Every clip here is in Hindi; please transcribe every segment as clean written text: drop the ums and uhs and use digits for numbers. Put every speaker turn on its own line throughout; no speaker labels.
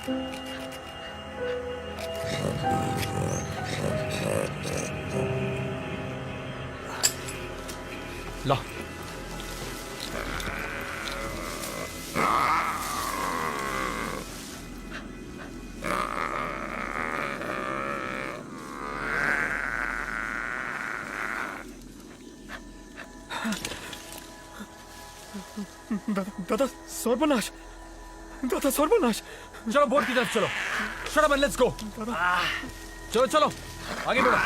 ला।
दादा सर्वनाश, दादा सर्वनाश।
चलो बोट की तरफ चलो। Shut up and let's go. चलो चलो आगे बढ़ो।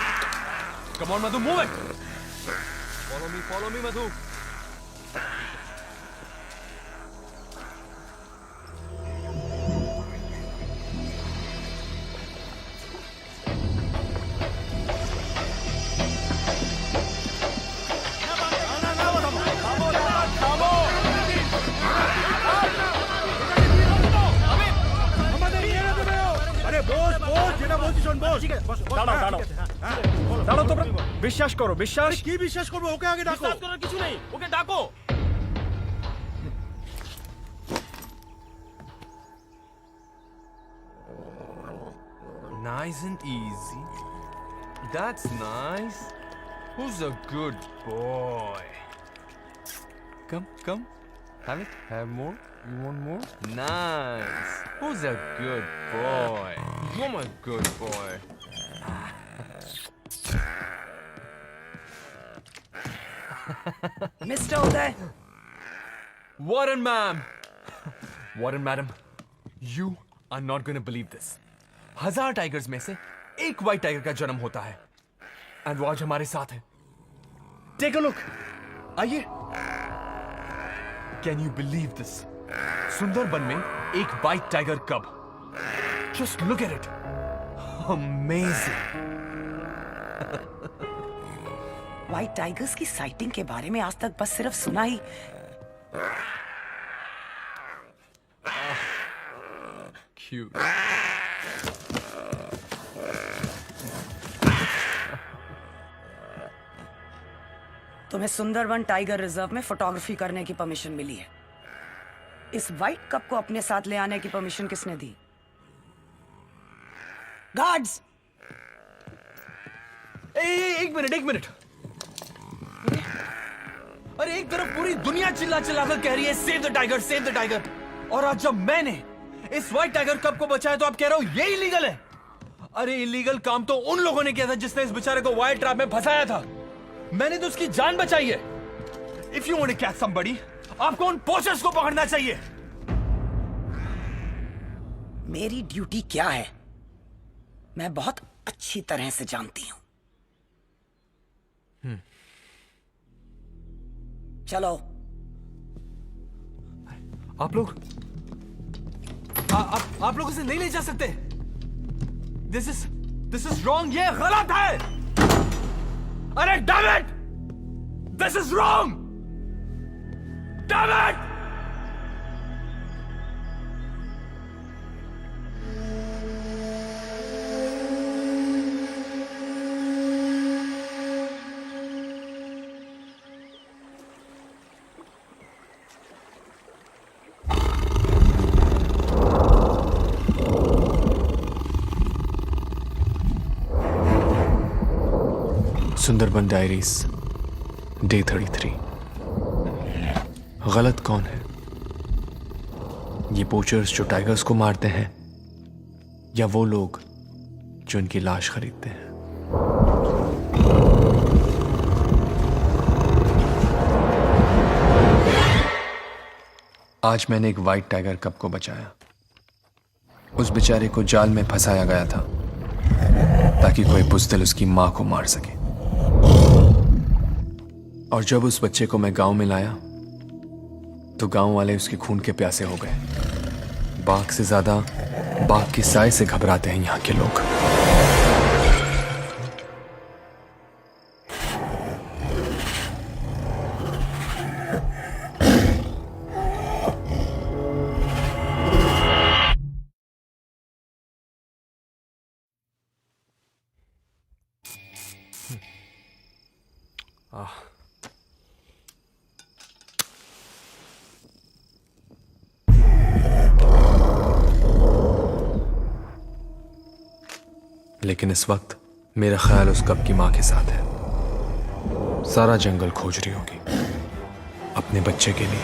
Come on Madhu, move it. Follow me Madhu.
বিশ্বাস করো, বিশ্বাস
কি বিশ্বাস করবো? ওকে আগে ডাকো।
বিশ্বাস করার কিছু নেই, ওকে ডাকো। Nice and easy. That's nice. Who's a good boy? Come. Have it. Have more. You want more? Nice. Who's a good boy? You're my good boy.
Mr. Uday.
Warren, ma'am. Warren, madam. You are not going to believe this. 1000 tigers में से एक व्हाइट टाइगर का जन्म होता है एंड वो आज हमारे साथ है। Take a look. आइए। Can you believe this? Sundarban में एक white tiger cub. Just look at it. Amazing.
White tigers की साइटिंग के बारे में आज तक बस सिर्फ सुना ही।
क्यूट।
तुम्हें सुंदरबन टाइगर रिजर्व में फोटोग्राफी करने की परमिशन मिली है। इस व्हाइट कप को अपने साथ ले आने की परमिशन किसने दी? गार्ड्स!
एक मिनट। अरे एक तरफ पूरी दुनिया चिल्ला कर कह रही है save the tiger, save the tiger, और आज जब मैंने इस व्हाइट टाइगर कप को बचाया तो आप कह रहे हो ये इलीगल है। अरे इलीगल काम तो उन लोगों ने किया था जिसने इस बेचारे को वाइल्ड ट्रैप में फंसाया था। मैंने तो उसकी जान बचाई है। If you want to catch somebody, आपको उन पोचर्स को पकड़ना चाहिए।
मेरी ड्यूटी क्या है मैं बहुत अच्छी तरह से जानती हूं। चलो।
आप लोग इसे नहीं ले जा सकते। This is wrong. ये गलत है। अरे damn it, this is wrong. Damn it.
Sundarban diaries day 33। गलत कौन है? ये पोचर्स जो टाइगर्स को मारते हैं या वो लोग जो इनकी लाश खरीदते हैं? आज मैंने एक व्हाइट टाइगर कब को बचाया। उस बेचारे को जाल में फंसाया गया था ताकि कोई बुज़दिल उसकी मां को मार सके। और जब उस बच्चे को मैं गांव में लाया तो गांव वाले उसके खून के प्यासे हो गए। बाघ से ज्यादा बाघ की साय से घबराते हैं यहां के लोग। लेकिन इस वक्त मेरा ख्याल उस कप की मां के साथ है। सारा जंगल खोज रही होगी अपने बच्चे के लिए।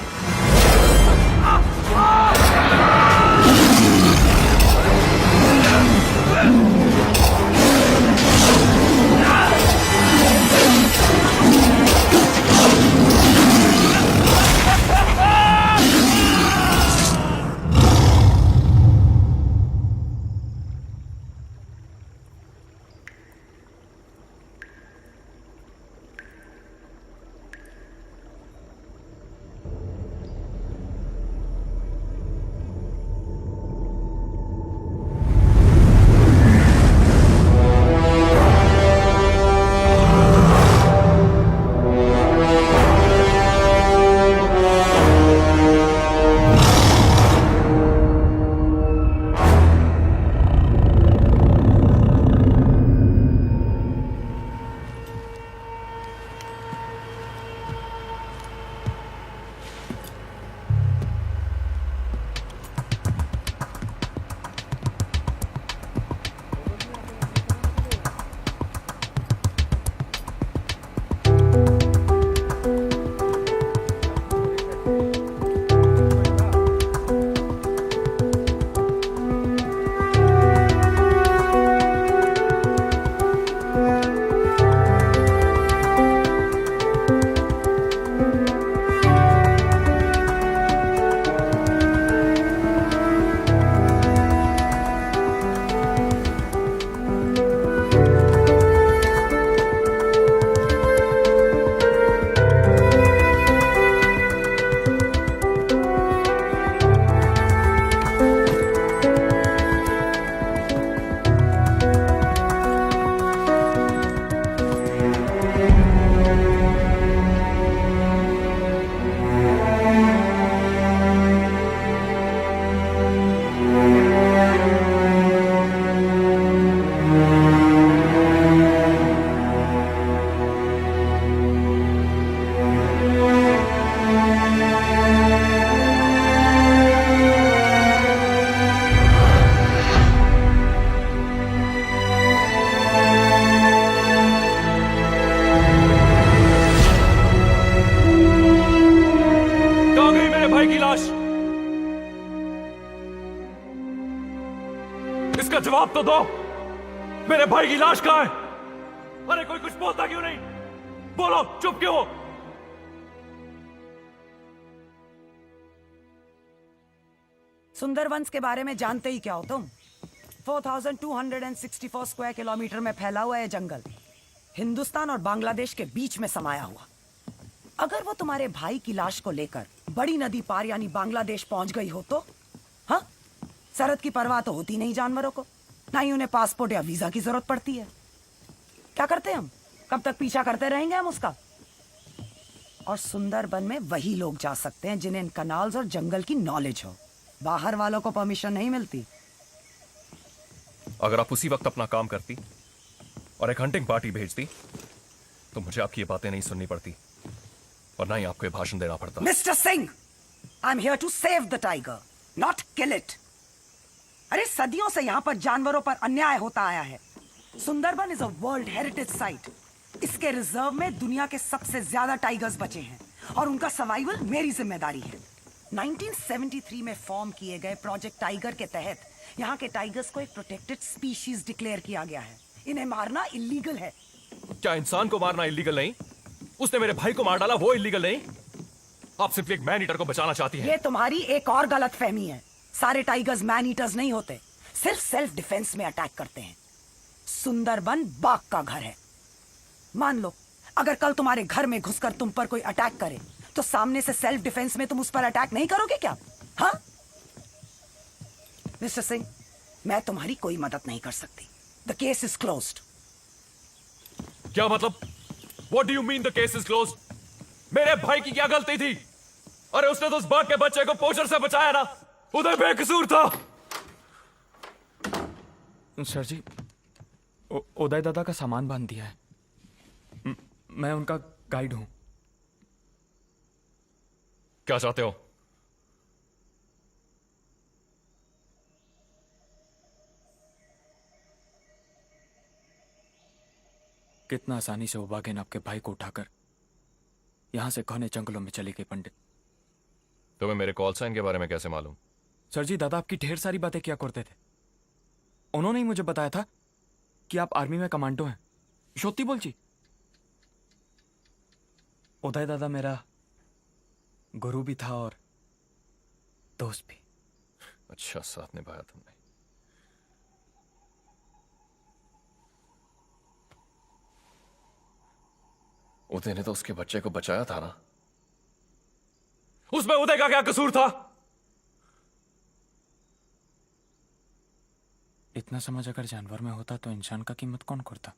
इसका जवाब तो दो। मेरे भाई की लाश कहां है? अरे कोई कुछ बोलता क्यों नहीं? बोलो, चुप क्यों हो?
सुंदरवंस के बारे में जानते ही क्या हो तुम? 4264 स्क्वायर किलोमीटर में फैला हुआ है जंगल, हिंदुस्तान और बांग्लादेश के बीच में समाया हुआ। अगर वो तुम्हारे भाई की लाश को लेकर बड़ी नदी पार यानी बांग्लादेश पहुंच गई हो तो? हाँ, सरहद की परवाह तो होती नहीं जानवरों को, ना ही उन्हें पासपोर्ट या वीजा की जरूरत पड़ती है। क्या करते हम? कब तक पीछा करते रहेंगे हम उसका? और सुंदरबन में वही लोग जा सकते हैं जिन्हें इन कनाल्स और जंगल की नॉलेज हो। बाहर वालों को परमिशन नहीं मिलती।
अगर आप उसी वक्त अपना काम करती और एक हंटिंग पार्टी भेजती तो मुझे आपकी ये बातें नहीं सुननी पड़ती और ना ही आपको ये भाषण देना पड़ता।
Mister Singh, I am here to save the tiger, not kill it. अरे सदियों से यहाँ पर जानवरों पर अन्याय होता आया है। Sundarban is a world heritage site. इसके रिजर्व में दुनिया के सबसे ज्यादा टाइगर्स बचे हैं और उनका सर्वाइवल मेरी जिम्मेदारी है। 1973 में फॉर्म किए गए प्रोजेक्ट टाइगर के तहत यहाँ के टाइगर्स को एक प्रोटेक्टेड स्पीशीज डिक्लेयर किया गया है। इन्हें मारना इलीगल है।
क्या इंसान को मारना इलीगल नहीं? उसने मेरे भाई को मार डाला, वो इलीगल नहीं? आप सिर्फ एक मैन ईटर को बचाना चाहती हैं।
ये तुम्हारी एक और गलत फहमी है। सारे टाइगर्स मैन ईटर्स नहीं होते, सिर्फ सेल्फ डिफेंस में अटैक करते हैं। सुंदरबन बाघ का घर है। मान लो अगर कल तुम्हारे घर में घुसकर तुम पर कोई अटैक करे तो सामने से सेल्फ डिफेंस में तुम उस पर अटैक नहीं करोगे क्या? हाँ मिस्टर सिंह, मैं तुम्हारी कोई मदद नहीं कर सकती। The case is closed.
क्या मतलब? What do you mean the case is closed? मेरे भाई की क्या गलती थी? अरे उसने तो उस बाघ के बच्चे को पोचर से बचाया ना, उधर बेकसूर था।
सर जी, उदय दादा का सामान बांध दिया है। मैं उनका गाइड हूं।
क्या चाहते हो?
कितना आसानी से वो बाघिन आपके भाई को उठाकर यहां से घने जंगलों में चली गई पंडित।
तुम्हें मेरे कॉल साइन के बारे में कैसे मालूम?
सर जी, दादा आपकी ढेर सारी बातें किया करते थे। उन्होंने ही मुझे बताया था कि आप आर्मी में कमांडो हैं। शोती बोल जी। उदय दादा मेरा गुरु भी था और दोस्त भी।
अच्छा साथ निभाया तुमने। उदय ने तो उसके बच्चे को बचाया था ना। उसमें उदय का क्या कसूर था?
इतना समझ अगर जानवर में होता तो इंसान का कीमत कौन करता?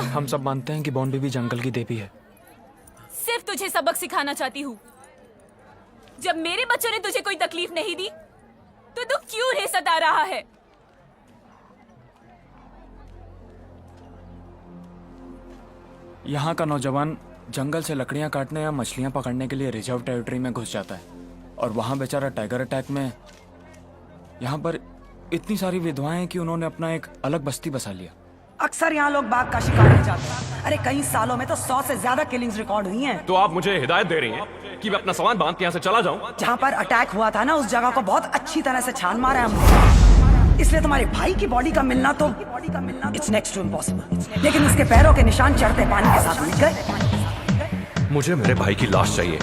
हम सब मानते हैं कि बॉन बेबी जंगल की देवी है।
सिर्फ तुझे सबक सिखाना चाहती हूँ। जब मेरे बच्चों ने तुझे कोई तकलीफ नहीं दी तो तू क्यों रे सता रहा है?
यहाँ का नौजवान जंगल से लकड़ियां काटने या मछलियां पकड़ने के लिए रिजर्व टेरिटरी में घुस जाता है और वहां बेचारा टाइगर अटैक में यहाँ पर इतनी सारी विधवाएं हैं कि उन्होंने अपना एक अलग बस्ती बसा लिया।
अक्सर यहाँ लोग बाघ का शिकार हो जाते हैं। अरे कई सालों में तो 100 से ज्यादा किलिंग्स रिकॉर्ड हुई हैं।
तो आप मुझे हिदायत दे रही हैं कि मैं अपना सामान बांध के यहाँ से चला जाऊं?
जहाँ पर अटैक हुआ था ना, उस जगह को बहुत अच्छी तरह से छान मारा है हमने। इसलिए तुम्हारे भाई की बॉडी का मिलना तो इट्स नेक्स्ट टू इम्पॉसिबल। लेकिन उसके पैरों के निशान चढ़ते पानी के साथ मिट गए।
मुझे मेरे भाई की लाश चाहिए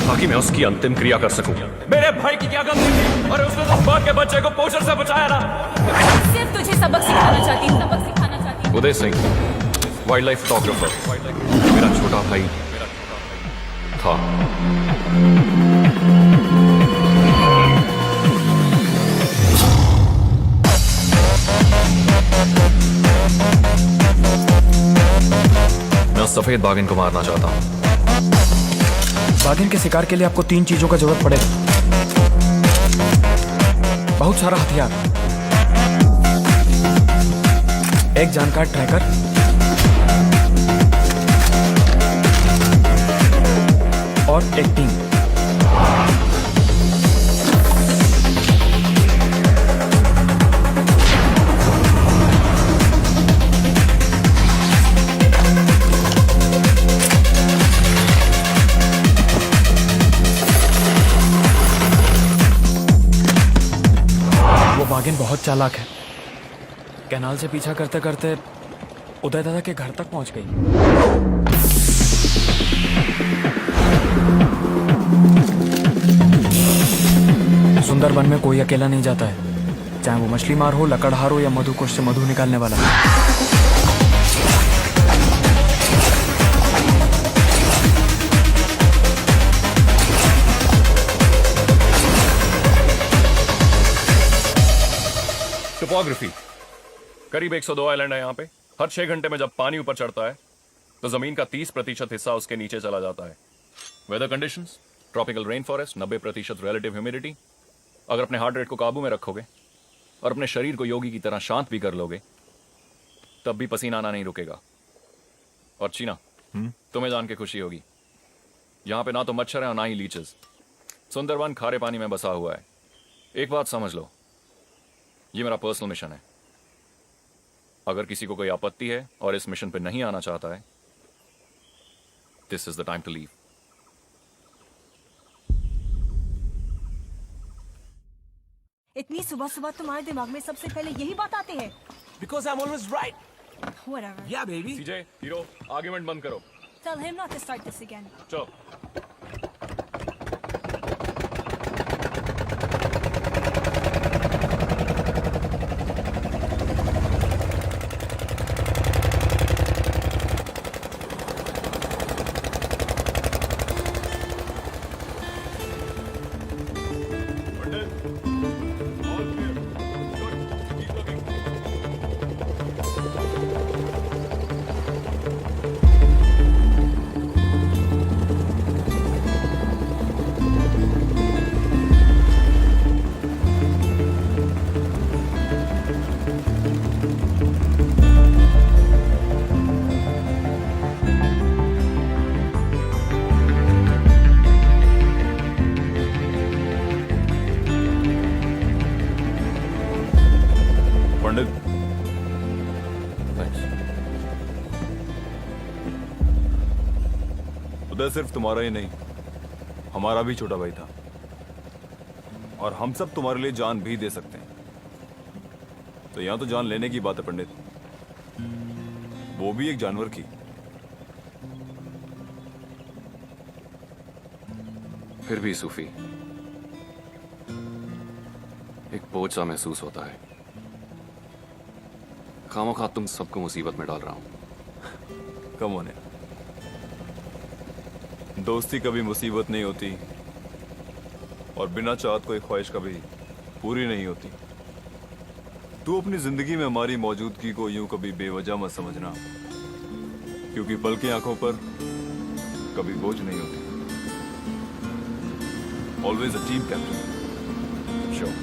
ताकि मैं उसकी अंतिम क्रिया कर सकूं। मेरे भाई की क्या गलती थी? और उसने तो बाघ के बच्चे को पोचर से बचाया ना।
सिर्फ तुझे सबक सिखाना चाहती हूँ। सबक सिखाना चाहती हूँ।
Uday Singh, wild life photographer, मेरा छोटा भाई था। मैं सफेद बाघिन को मारना चाहता हूँ।
बाघिन के शिकार के लिए आपको 3 चीजों का जरूरत पड़ेगा। बहुत सारा हथियार, एक जानकार ट्रैकर, और एक टीम। बाघिन बहुत चालाक है। कैनाल से पीछा करते करते उदय दादा के घर तक पहुंच गई। सुंदरबन में कोई अकेला नहीं जाता है, चाहे वो मछली मार हो, लकड़हार हो या मधुकोश से मधु निकालने वाला।
टोपोग्राफी, करीब 102 आइलैंड है यहाँ पे। हर 6 घंटे में जब पानी ऊपर चढ़ता है तो जमीन का 30% हिस्सा उसके नीचे चला जाता है। Weather conditions, tropical rain forest, 90% relative humidity. अगर अपने हार्ट रेट को काबू में रखोगे और अपने शरीर को योगी की तरह शांत भी कर लोगे तब भी पसीना आना नहीं रुकेगा। और चीना, तुम्हें जान के खुशी होगी, यहाँ पे ना तो मच्छर है और ना ही लीचेस। सुंदरबन खारे पानी में बसा हुआ है। एक बात समझ लो, ये मेरा पर्सनल मिशन है। अगर किसी को कोई आपत्ति है और इस मिशन पे नहीं आना चाहता है, this is the time to leave.
इतनी सुबह सुबह तुम्हारे दिमाग में सबसे पहले यही बात आती है?
Because I'm always right.
Whatever.
Yeah, baby.
CJ, hero, argument बंद करो।
Tell him not to start this again.
चलो।
पंडित
थैंक्स।
उदय सिर्फ तुम्हारा ही नहीं, हमारा भी छोटा भाई था, और हम सब तुम्हारे लिए जान भी दे सकते हैं। तो यहां तो जान लेने की बात है पंडित, वो भी एक जानवर की।
फिर भी सूफी, एक बोझ सा महसूस होता है। खामोखा तुम सबको मुसीबत में डाल रहा हूं।
कम होने, दोस्ती कभी मुसीबत नहीं होती, और बिना चाहत कोई ख्वाहिश कभी पूरी नहीं होती। तू अपनी जिंदगी में हमारी मौजूदगी को यूं कभी बेवजह मत समझना, क्योंकि पल की आंखों पर कभी बोझ नहीं होती। Always a team captain.
Sure.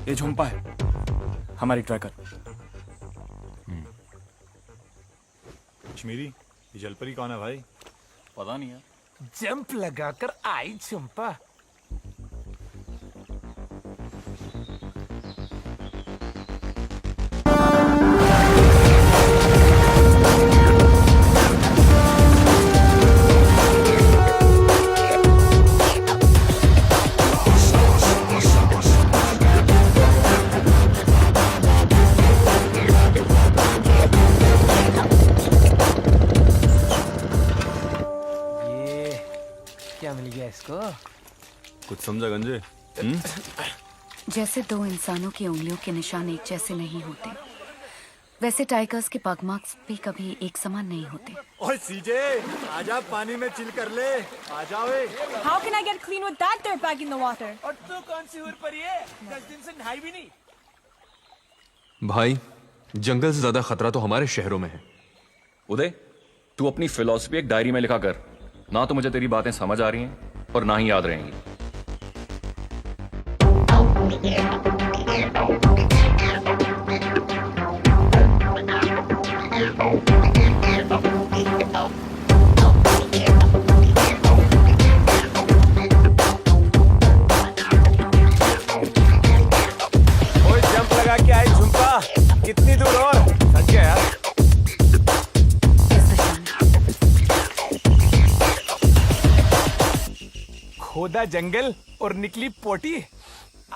ये झुम्पा है, हमारी ट्रैकर।
कश्मीरी, ये जलपरी कौन है भाई?
पता नहीं है।
जंप लगाकर आई चंपा। क्या मिल गया इसको?
कुछ समझा गंजे?
जैसे दो इंसानों की उंगलियों के निशान एक जैसे नहीं होते, वैसे टाइगर्स के पग मार्क्स भी कभी एक समान नहीं होते।
ओए सीजे, आजा पानी में चिल कर ले, आ जाओ।
How can I get clean with that dirtbag in the water?
और तू कौन सी हुर परी है? 10 दिन से नहाई भी नहीं।
भाई, जंगल से ज्यादा खतरा तो हमारे शहरों में है।
उदय, तू अपनी फिलॉसफी एक डायरी में लिखा कर। ना तो मुझे तेरी बातें समझ आ रही हैं और ना ही याद रहेंगी।
ओए जंप लगा के आई झुमका, कितनी दूर और? थक गया यार।
इस दिशा में।
खोदा जंगल और निकली पोटी।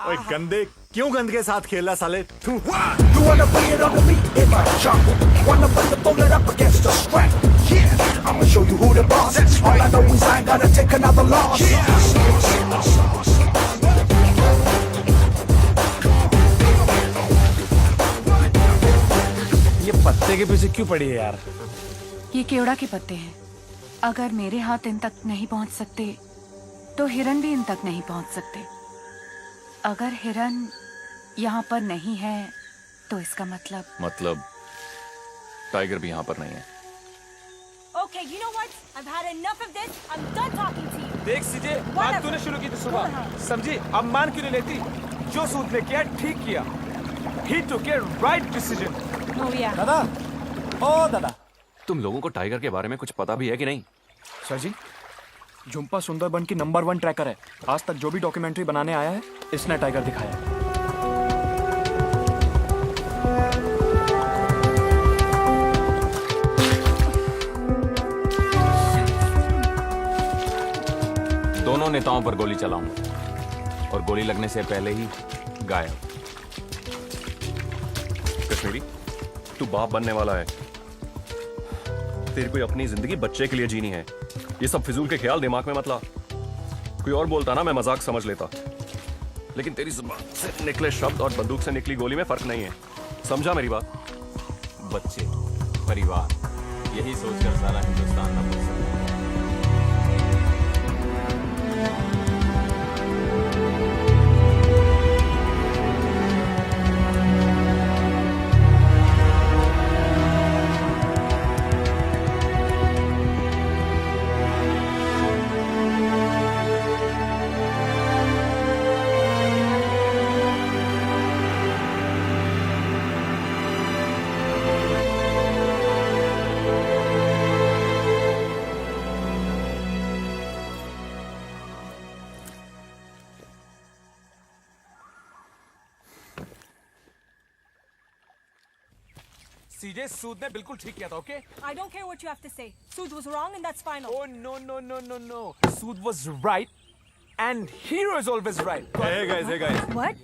ओए गंदे, क्यों गंद के साथ खेला साले तू?
You wanna bring it on to me in my jungle? Wanna put the bullet up against the strap? Yeah, I'ma show you who the boss is. All I know is I ain't gonna take another loss.
ये पत्ते के पीछे क्यों पड़ी है यार?
ये केवड़ा के पत्ते हैं। अगर मेरे हाथ इन तक नहीं पहुंच सकते, तो हिरन भी इन तक नहीं पहुंच सकते। अगर हिरन यहाँ पर नहीं है, तो इसका मतलब
टाइगर भी यहाँ पर नहीं है।
Okay, you know what? I've had enough of this. I'm done talking to you.
देख सीजे, बात तूने शुरू की थी सुबह, समझी? अब मान क्यों नहीं लेती? जो सूद ने किया ठीक किया। He took a right decision.
Oh yeah.
दादा, ओ दादा,
तुम लोगों को टाइगर के बारे में कुछ पता भी है कि नहीं?
सर जी, झुम्पा सुंदरबन की नंबर 1 ट्रैकर है। आज तक जो भी डॉक्यूमेंट्री बनाने आया है, इसने टाइगर दिखाया है। दोनों नेताओं पर गोली चलाऊंगा और गोली लगने से पहले ही गायब।
कश्मीरी, तू बाप बनने वाला है। तेरी कोई अपनी जिंदगी बच्चे के लिए जीनी है। ये सब फिजूल के ख्याल दिमाग में मत ला। कोई और बोलता ना मैं मजाक समझ लेता, लेकिन तेरी जुबान से निकले शब्द और बंदूक से निकली गोली में फर्क नहीं है। समझा मेरी बात?
बच्चे, परिवार, यही सोचकर सारा हिंदुस्तान न बोल सकता।
सीजे, सूद ने बिल्कुल ठीक किया था, okay?
I don't care what you have to say. Sood was wrong and that's final.
Oh no. Sood was right and hero is always right.
Hey guys.
What?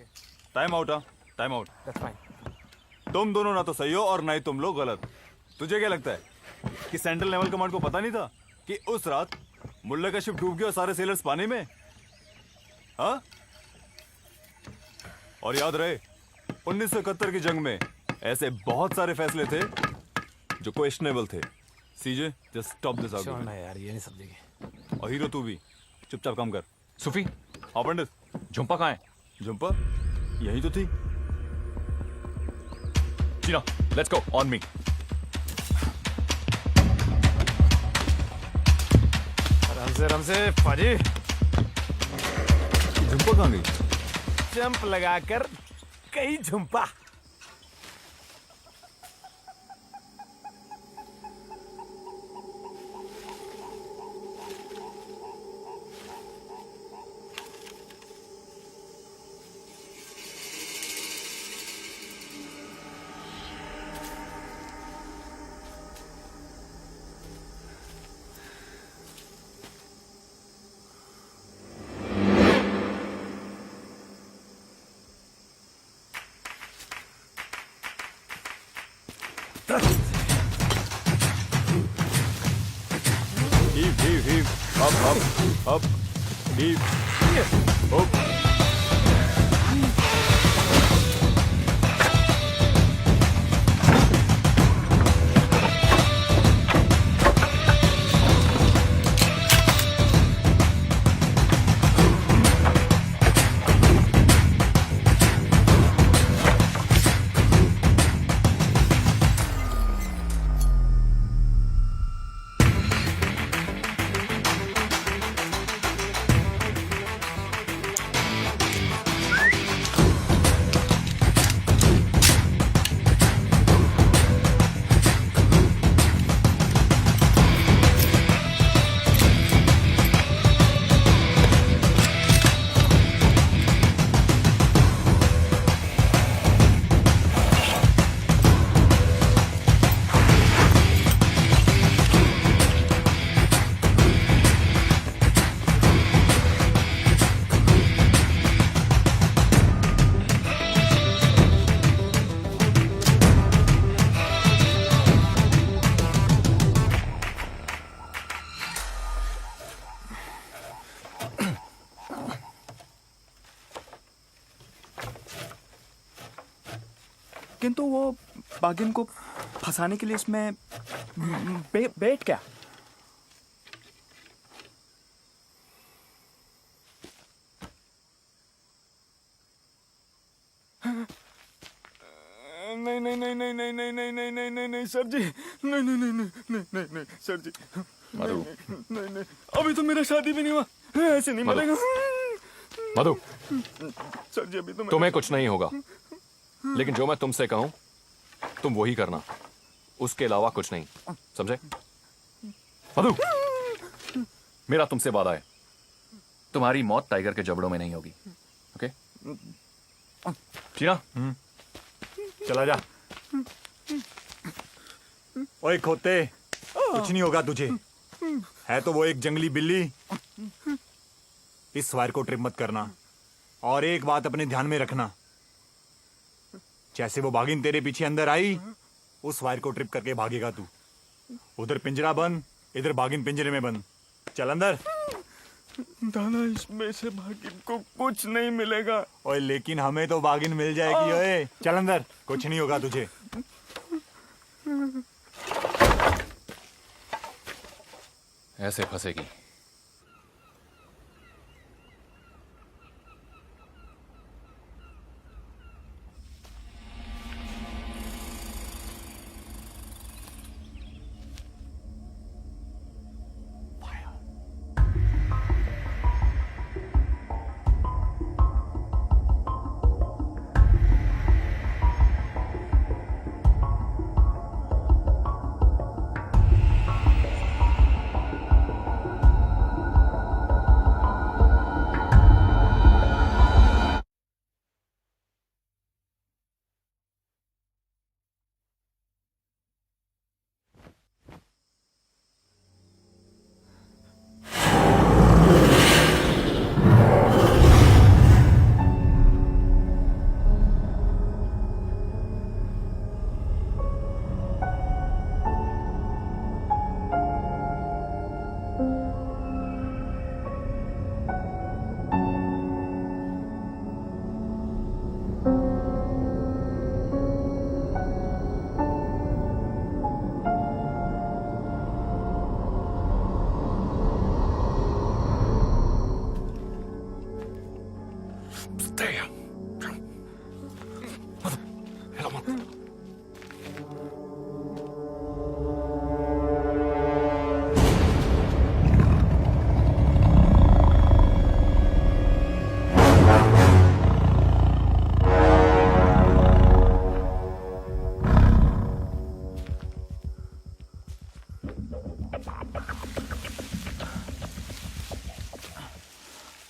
Time out, time out.
That's fine.
तुम दोनों ना तो सही हो और ना ही तुम लोग गलत। तुझे क्या लगता है कि सेंट्रल नेवल कमांड को पता नहीं था कि उस रात मुल्ला का शिप डूब गया और सारे सेलर्स पानी में? हाँ? और याद रहे 1971 की जंग में ऐसे बहुत सारे फैसले थे जो क्वेश्चनेबल थे। सीजे, जस्ट स्टॉप दिस आर्गुमेंट।
यार, ये नहीं समझेंगे।
और हीरो तू भी चुपचाप काम कर।
सुफी,
हाँ पंडित।
झुम्पा कहाँ है?
झुम्पा यही तो थी।
चीना, लेट्स गो, ऑन मी।
आराम से पाजी।
झुम्पा कहाँ गई?
जंप लगाकर कई Jhumpa.
Heave. Up. Heave. Up.
किंतु वो बागिन को फंसाने के लिए इसमें बेट क्या? नहीं सर जी, नहीं सर जी, नहीं अभी तो मेरा शादी भी नहीं हुआ, ऐसे नहीं मिलेगा।
मधु,
सर जी अभी तो
तुम्हें कुछ नहीं होगा, लेकिन जो मैं तुमसे कहूं तुम वही करना, उसके अलावा कुछ नहीं, समझे? मधु, मेरा तुमसे वादा है, तुम्हारी मौत टाइगर के जबड़ों में नहीं होगी, ओके? चीना,
चला जा। ओए खोते, कुछ नहीं होगा तुझे, है तो वो एक जंगली बिल्ली। इस वायर को ट्रिप मत करना। और एक बात अपने ध्यान में रखना, जैसे वो बागिन तेरे पीछे अंदर आई, उस वायर को ट्रिप करके भागेगा तू। उधर पिंजरा बंद, इधर बागिन पिंजरे में बंद। चल अंदर।
दादा इसमें से बागिन को कुछ नहीं मिलेगा।
ओए लेकिन हमें तो बागिन मिल जाएगी। ओए चल अंदर, कुछ नहीं होगा तुझे।
ऐसे फंसेगी।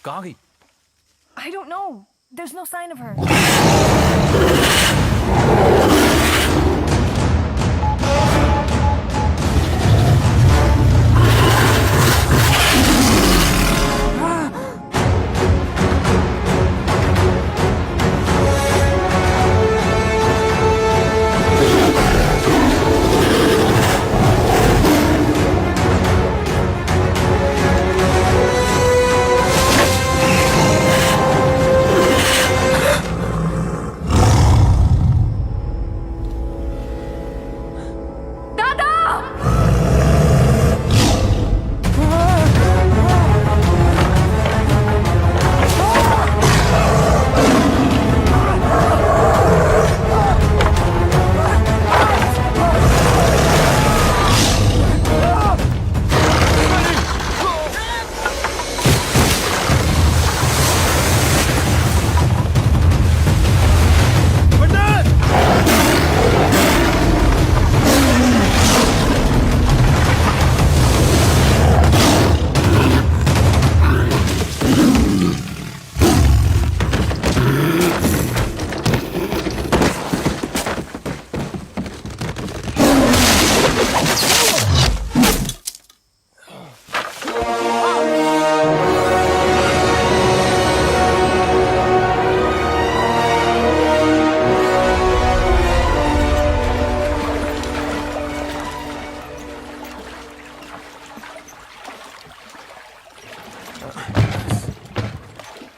कहाँ गई?
I don't know. There's no sign of her.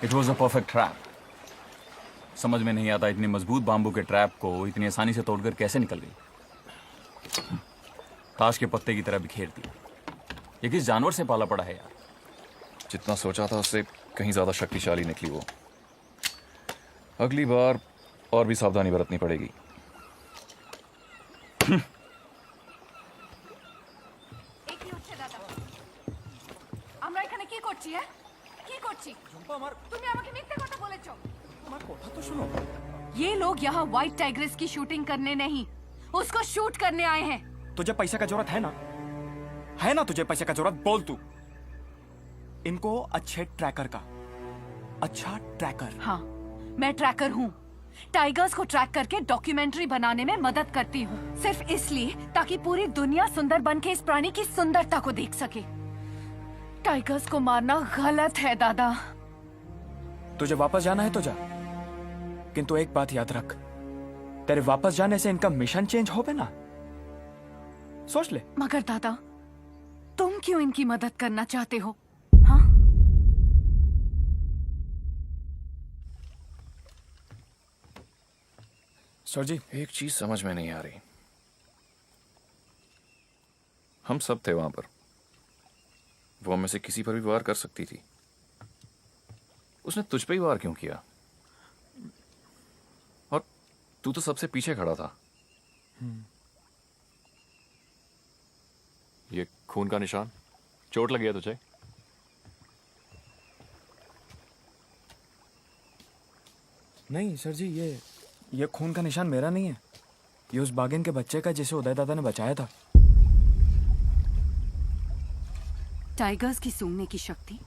It was a perfect trap. समझ में नहीं आता इतनी मजबूत बाम्बू के ट्रैप को इतनी आसानी से तोड़कर कैसे निकल गई। ताश के पत्ते की तरह बिखेर दी। ये किस जानवर से पाला पड़ा है यार?
जितना सोचा था उससे कहीं ज्यादा शक्तिशाली निकली वो। अगली बार और भी सावधानी बरतनी पड़ेगी।
ये लोग यहाँ व्हाइट टाइग्रेस की शूटिंग करने नहीं, उसको शूट करने आए हैं।
तुझे पैसे का जरूरत है ना? है ना तुझे पैसे का जरूरत? बोल तू। इनको अच्छे ट्रैकर का, अच्छा ट्रैकर।
हाँ, मैं ट्रैकर हूँ। टाइगर्स को ट्रैक करके डॉक्यूमेंट्री बनाने में मदद करती हूँ, सिर्फ इसलिए ताकि पूरी दुनिया सुंदर बन के इस प्राणी की सुंदरता को देख सके। टाइगर्स को मारना गलत है दादा।
तुझे वापस जाना है तो जा, किंतु एक बात याद रख, तेरे वापस जाने से इनका मिशन चेंज हो ना, सोच ले।
मगर दादा, तुम क्यों इनकी मदद करना चाहते हो?
सर जी,
एक चीज समझ में नहीं आ रही। हम सब थे वहां पर, वो हमें से किसी पर भी वार कर सकती थी, उसने तुझ पे ही वार क्यों किया? और तू तो सबसे पीछे खड़ा था। ये खून का निशान, चोट लगी है तुझे?
नहीं सर जी, ये खून का निशान मेरा नहीं है, ये उस बागिन के बच्चे का जिसे उदय दादा ने बचाया था।
टाइगर्स की सूंघने की शक्ति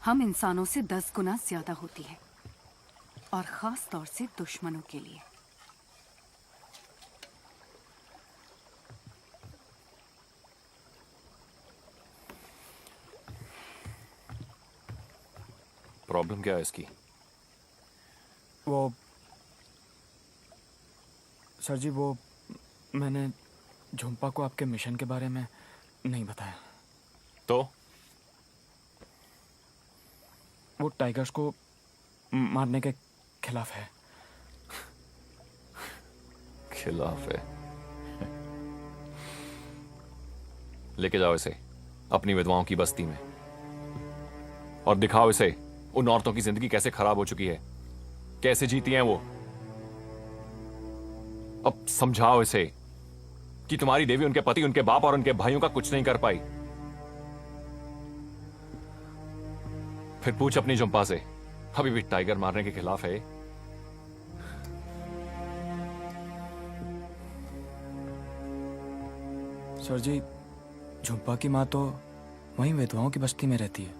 हम इंसानों से 10 गुना ज्यादा होती है, और खास तौर से दुश्मनों के लिए।
प्रॉब्लम क्या है इसकी?
वो सर जी, वो मैंने झुम्पा को आपके मिशन के बारे में नहीं बताया।
तो
वो टाइगर्स को मारने के खिलाफ है।
खिलाफ है? लेके जाओ इसे अपनी विधवाओं की बस्ती में और दिखाओ इसे उन औरतों की जिंदगी कैसे खराब हो चुकी है, कैसे जीती हैं वो। अब समझाओ इसे कि तुम्हारी देवी उनके पति, उनके बाप और उनके भाइयों का कुछ नहीं कर पाई। फिर पूछ अपनी झुम्पा से, अभी भी टाइगर मारने के खिलाफ है?
सर जी, झुम्पा की माँ तो वहीं विधवाओं की बस्ती में रहती है।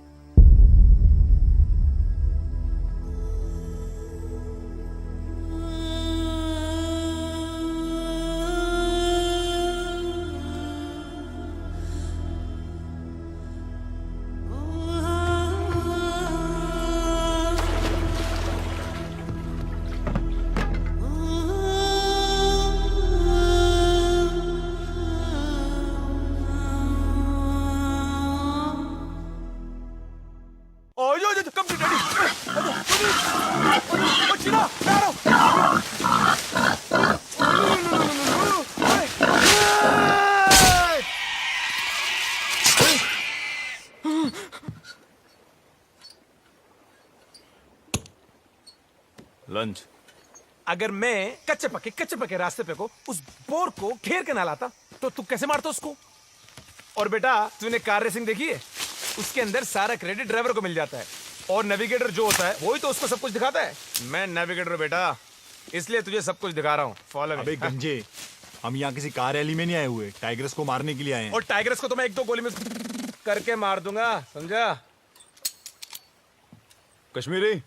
लंच।
अगर मैं कच्चे पक्के रास्ते पे को उस बोर को घेर के ना लाता तो तू कैसे मारता उसको? और बेटा, तूने कार रेसिंग देखी है? उसके अंदर सारा क्रेडिट ड्राइवर को मिल जाता है, और नेविगेटर जो होता है वही तो उसको सब कुछ दिखाता है। मैं नेविगेटर हूं बेटा, इसलिए तुझे सब कुछ दिखा रहा हूँ। Follow me.
अबे गंजे, हम यहाँ किसी कार रैली में नहीं आए हुए, टाइगर्स को मारने के लिए आए हैं।
और टाइगर्स को तो मैं एक दो गोली में करके मार दूंगा, समझा?
कश्मीरी,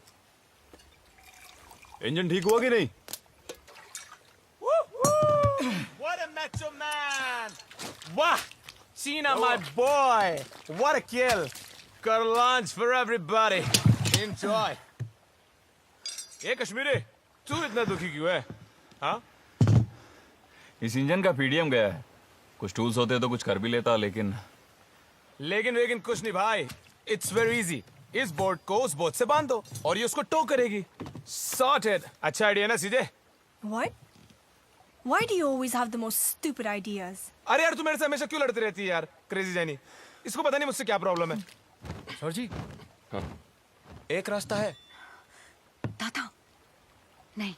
इंजन ठीक हुआ कि नहीं?
What a macho man! वाह, Cena my boy! What a kill! Got a lunch for everybody. Enjoy. ये कश्मीरी, तू इतना दुखी क्यों है? हाँ?
इस इंजन का पीडीएम गया है। कुछ टूल्स होते तो कुछ कर भी लेता, लेकिन
कुछ नहीं भाई। It's very easy. इस बोर्ड को उस बोर्ड से बांध दो और ये उसको टो करेगी। Sorted. अच्छा आइडिया ना सीधे?
What? Why do you always have the most stupid ideas?
अरे यार, तू मेरे से हमेशा क्यों लड़ती रहती है यार, क्रेजी जानी? इसको पता नहीं मुझसे क्या प्रॉब्लम है।
सर जी,
हाँ।
एक रास्ता है।
दादा, नहीं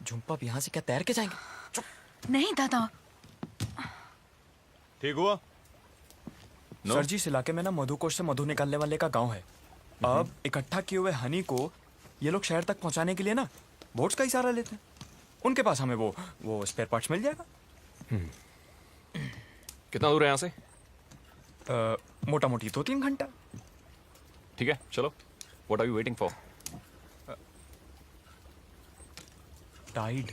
झुम्पा अब यहाँ से क्या तैर के जाएंगे?
नहीं दादा।
ठीक हुआ?
सर जी, इस इलाके में ना मधुकोश से मधु निकालने वाले का गांव है। अब इकट्ठा किए हुए हनी को ये लोग शहर तक पहुंचाने के लिए ना बोट्स का ही सहारा लेते हैं। उनके पास हमें वो स्पेयर पार्ट्स मिल जाएगा।
कितना दूर है यहाँ से?
मोटा मोटी 2-3 घंटा।
ठीक है, चलो। What are you waiting for?
Tide.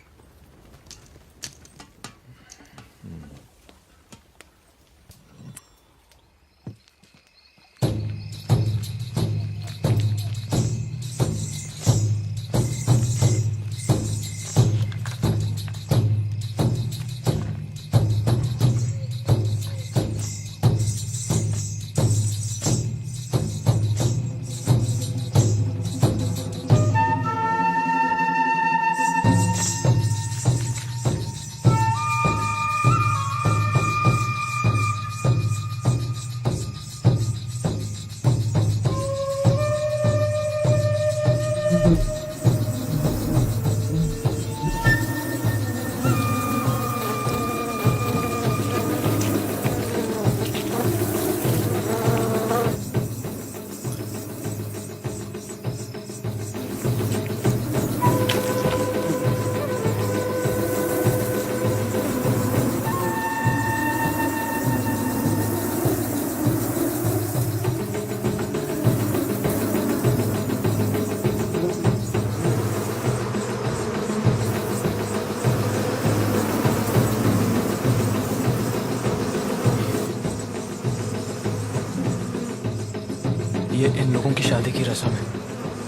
ये इन लोगों की शादी की रस्म है।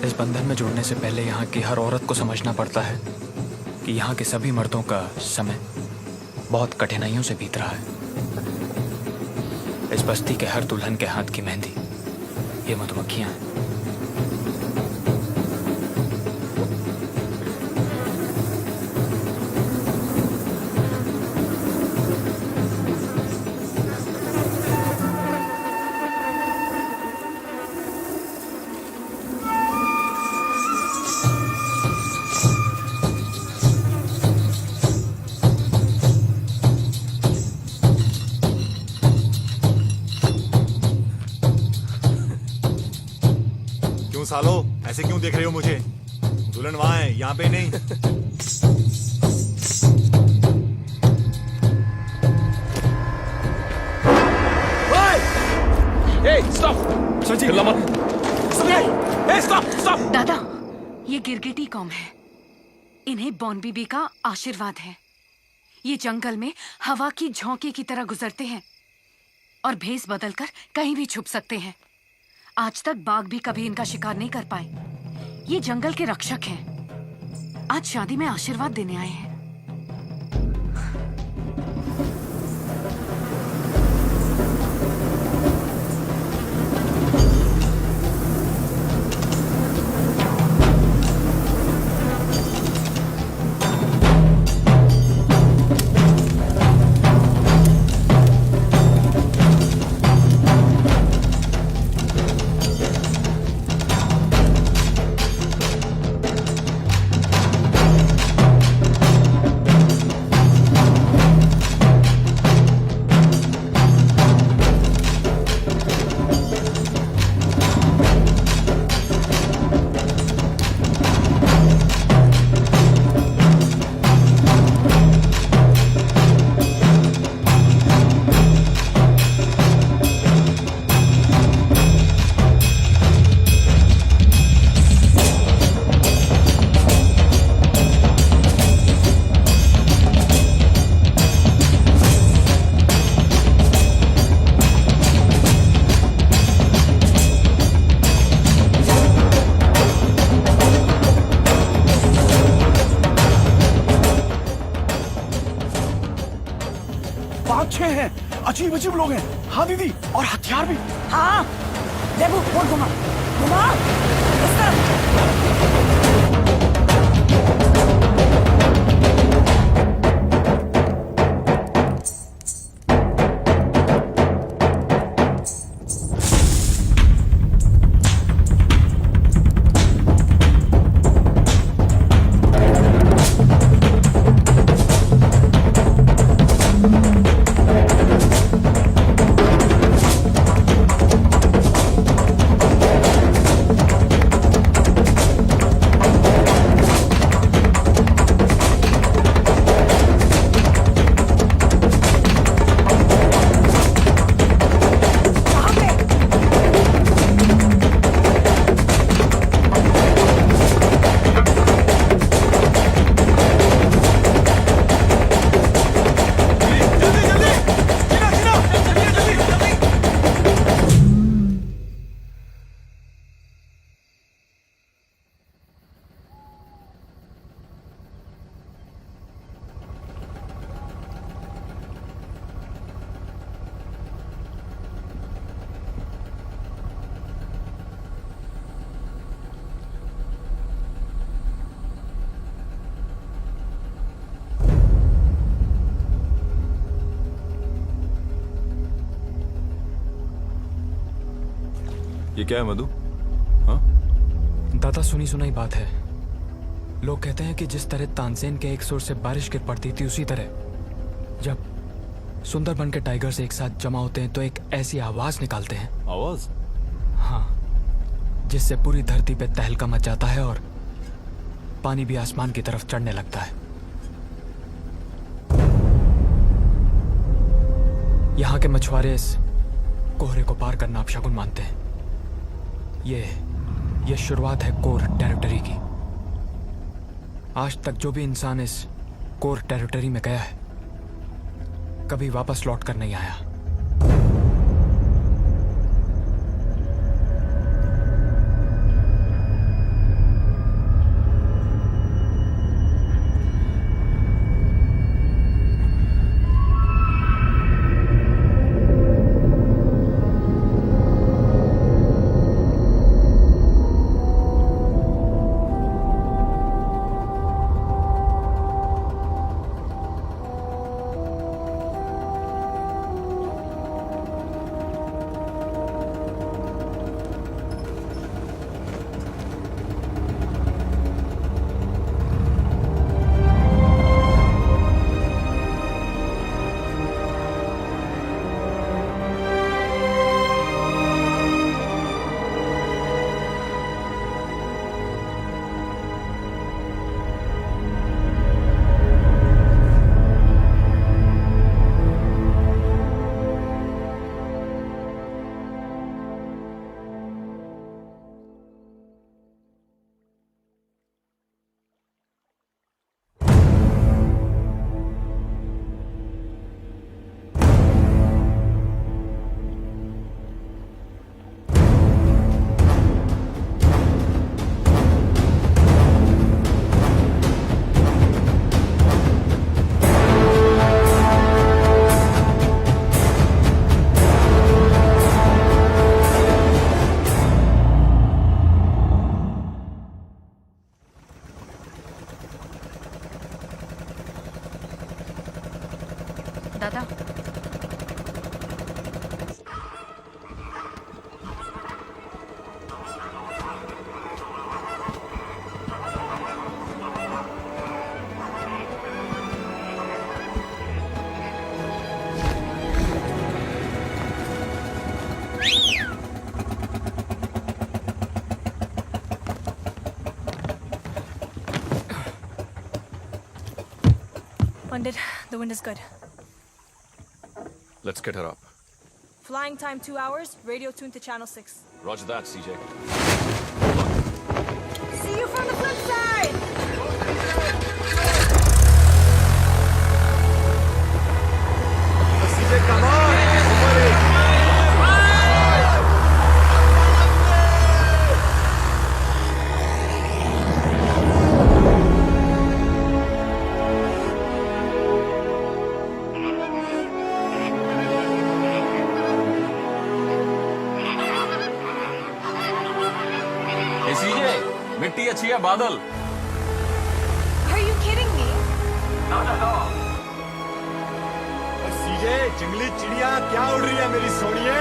इस बंधन में जुड़ने से पहले यहाँ की हर औरत को समझना पड़ता है कि यहाँ के सभी मर्दों का समय बहुत कठिनाइयों से बीत रहा है। इस बस्ती के हर दुल्हन के हाथ की मेहंदी ये मधुमक्खियां हैं।
सालो ऐसे क्यों देख रहे हो मुझे? दुल्हन वहां है, यहाँ पे नहीं।
दादा, ये गिरगिटी कौम है। इन्हें बॉन बीबी का आशीर्वाद है। ये जंगल में हवा की झोंके की तरह गुजरते हैं और भेस बदलकर कहीं भी छुप सकते हैं। आज तक बाघ भी कभी इनका शिकार नहीं कर पाए। ये जंगल के रक्षक हैं। आज शादी में आशीर्वाद देने आए हैं।
अजीब अजीब लोग हैं। हाँ दीदी, और हथियार भी।
हाँ देबू, और घुमा घुमा इस तरफ।
ये क्या है मधु? हाँ?
दादा, सुनी सुनाई बात है। लोग कहते हैं कि जिस तरह तानसेन के एक सुर से बारिश गिर पड़ती थी, उसी तरह जब सुंदरबन के टाइगर्स एक साथ जमा होते हैं तो एक ऐसी आवाज निकालते हैं।
आवाज?
हाँ, जिससे पूरी धरती पे तहलका मच जाता है और पानी भी आसमान की तरफ चढ़ने लगता है। यहाँ के मछुआरे इस कोहरे को पार करना अपशगुन मानते हैं। ये शुरुआत है कोर टेरिटरी की। आज तक जो भी इंसान इस कोर टेरिटरी में गया है, कभी वापस लौट कर नहीं आया।
Pandit, the wind is good.
Let's get her up.
Flying time 2 hours, radio tuned to channel 6.
Roger that, CJ.
See you from the flip side!
सीजे, मिट्टी अच्छी है, बादल।
Are you kidding me?
सीजे, जंगली चिड़िया क्या उड़ रही है मेरी सोनिए?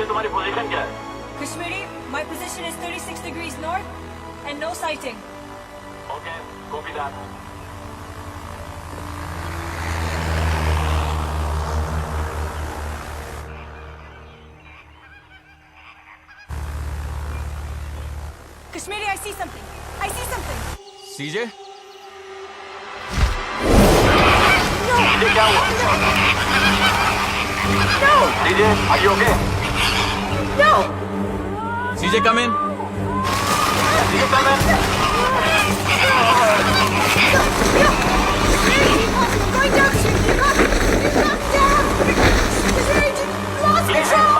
तुम्हारी पोजीशन क्या है?
Kashmiri, my position is 36 degrees north and no sighting.
Okay, copy that.
Kashmiri, I see something. I see something.
CJ,
DJ क्या हुआ? DJ, are you okay?
CJ come in.
DJ come in.
Going down, Kashmiri. You're not down. Kashmiri, just lost control.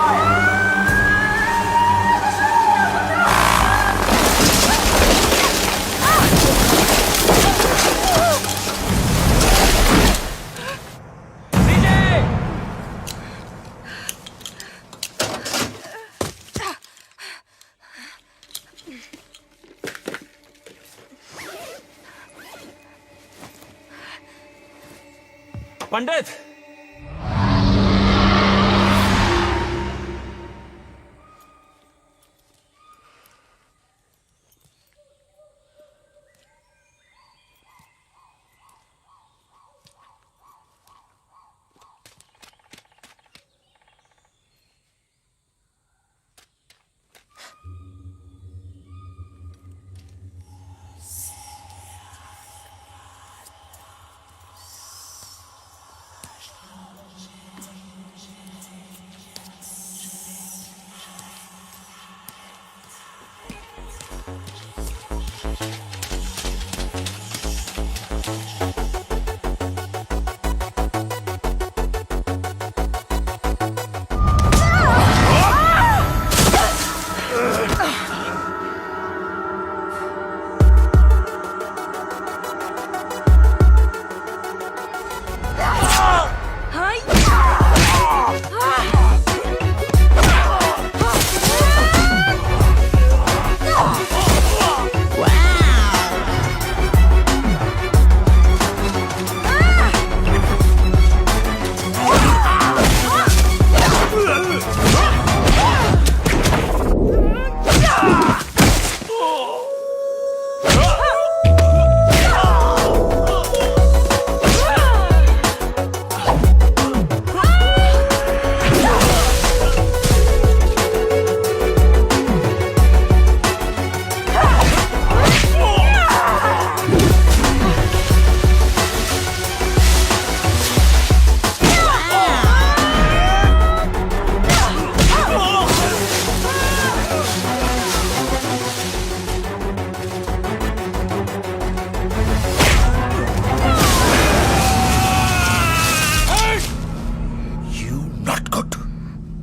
पंडित,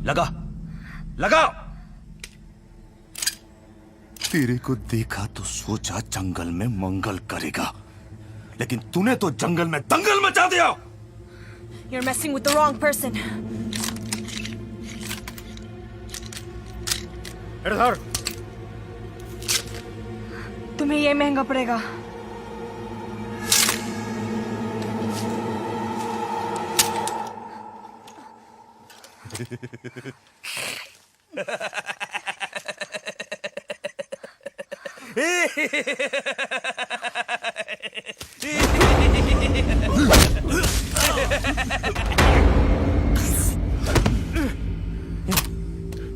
लगा लगा। तेरे को देखा तो सोचा जंगल में मंगल करेगा, लेकिन तूने तो जंगल में दंगल मचा दिया।
You're messing with the wrong person.
इधर
तुम्हें ये महंगा पड़ेगा।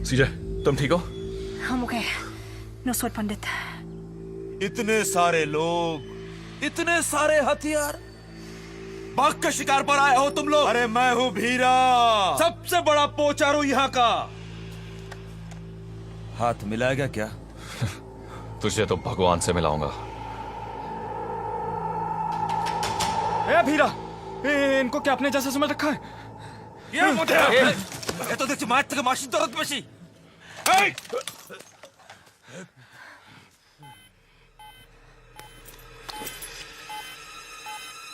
सीजे, तुम ठीक हो?
हम ओके। नो स्वेट पंडित।
इतने सारे लोग, इतने सारे हथियार, बाघ का शिकार पर आए हो तुम लोग। अरे मैं हूं भीरा, सबसे बड़ा पोचारू यहाँ का। हाथ मिलाएगा क्या?
तुझे तो भगवान से मिलाऊंगा।
ए भीरा, इनको क्या अपने जैसा समझ रखा है?
ये तो देखिए मार तक माशी दौलत मशी।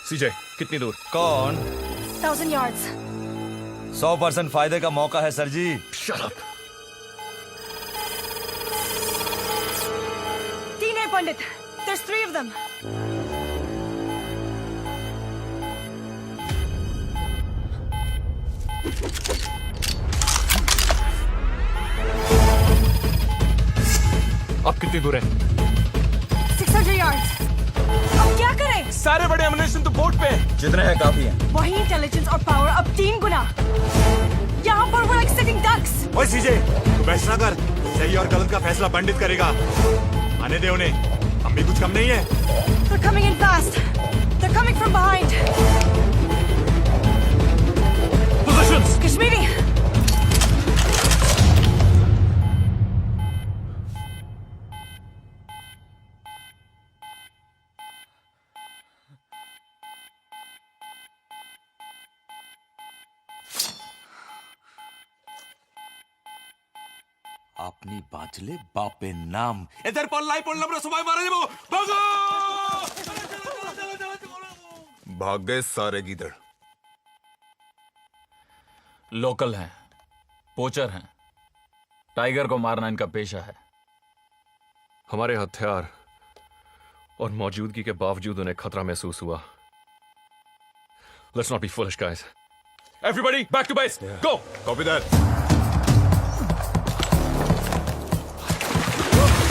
सीजे, कितनी दूर?
कौन?
1000 yards।
100% फायदे का मौका है सर जी।
Shut up.
3 है पंडित। There's 3 of them।
अब कितनी दूर है?
600 yards। अब क्या करें?
सारे बड़े एमिनेशन तो बोट पे। जितने हैं काफी हैं।
वही इंटेलिजेंस और पावर अब 3 गुना। यहाँ पर we're like sitting ducks।
ओए सीजे, तू बहस ना कर। सही और गलत का फैसला पंडित करेगा। आने दे उन्हें, हम भी कुछ कम नहीं है।
They're coming in fast। They're coming from behind।
Positions.
Kashmiri.
अपनी बांचले बापे नाम इधर पर लाई पड़ लबरा सुबाई मारे वो भागो। भाग गए सारे गीदड़।
लोकल हैं, पोचर हैं। टाइगर को मारना इनका पेशा है।
हमारे हथियार और मौजूदगी के बावजूद उन्हें खतरा महसूस हुआ। Let's not be foolish, guys. Everybody, back to base. Go.
Copy that.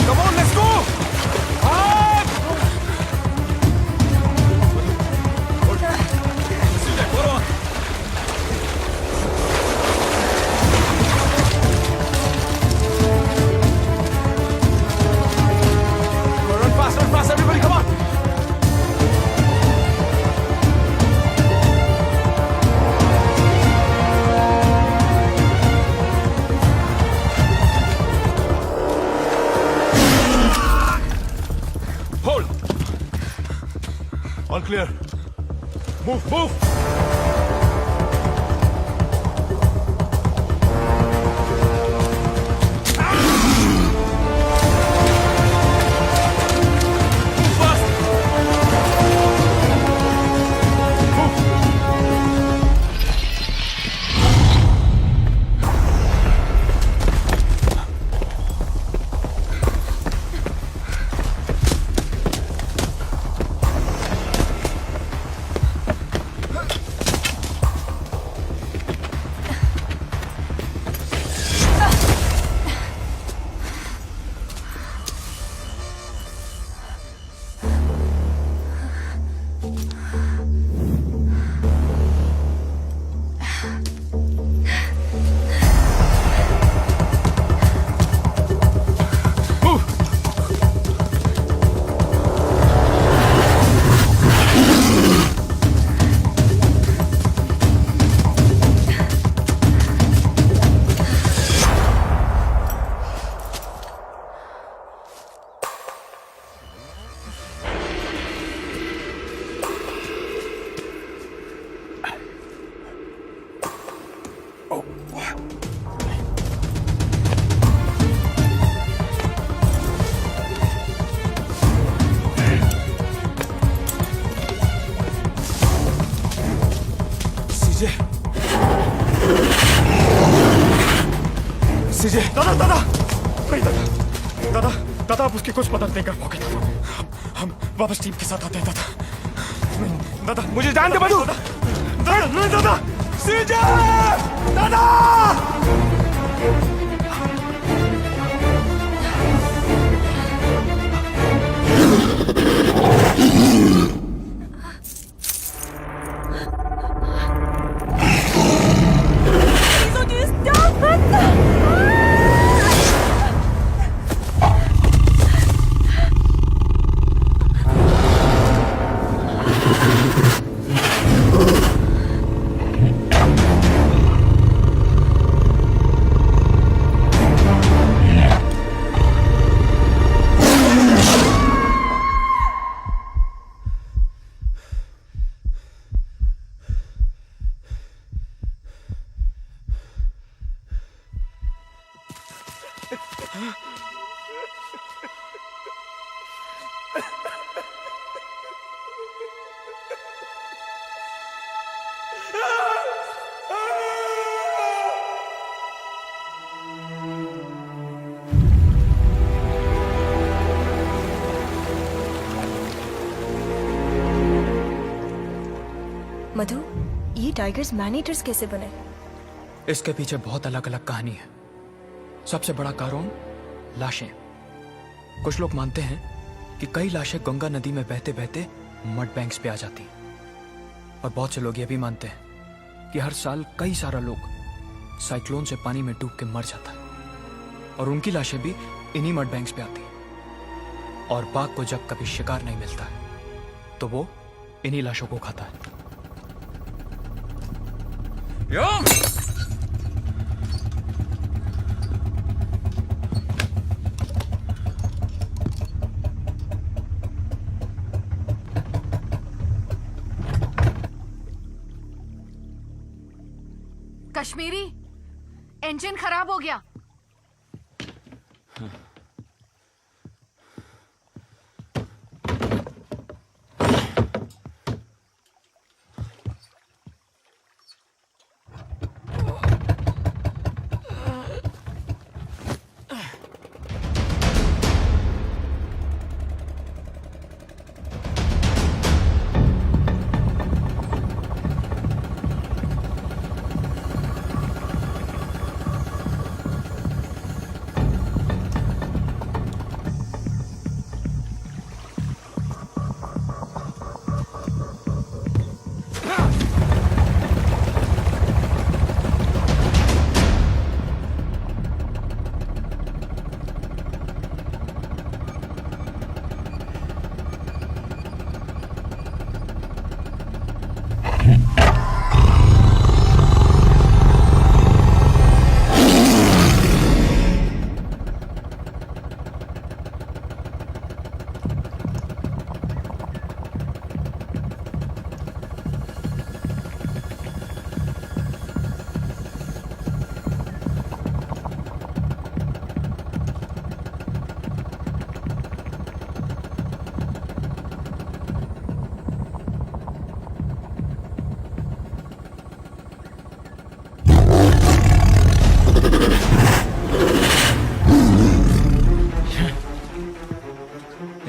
Come on, let's go. Run fast, everybody, come on.
Hold.
All clear.
Move, move.
सीजे, दादा दादा
नहीं दादा, दादा दादा आप उसकी कुछ मदद नहीं कर पाओगे दादा। हम वापस टीम के साथ आते हैं दादा। नहीं, दादा
मुझे जान दे बंधु।
दादा नहीं दादा,
सीजे दादा।
मधु, ये टाइगर्स मैन ईटर्स कैसे बने?
इसके पीछे बहुत अलग अलग कहानी है। सबसे बड़ा कारण लाशें। कुछ लोग मानते हैं कि कई लाशें गंगा नदी में बहते बहते मड बैंक्स पे आ जाती हैं। और बहुत से लोग ये भी मानते हैं कि हर साल कई सारा लोग साइक्लोन से पानी में डूब के मर जाता है और उनकी लाशें भी इन्हीं मड बैंक्स पे आती हैं। और बाघ को जब कभी शिकार नहीं मिलता है तो वो इन्हीं लाशों को खाता है।
कश्मीरी, इंजन खराब हो गया।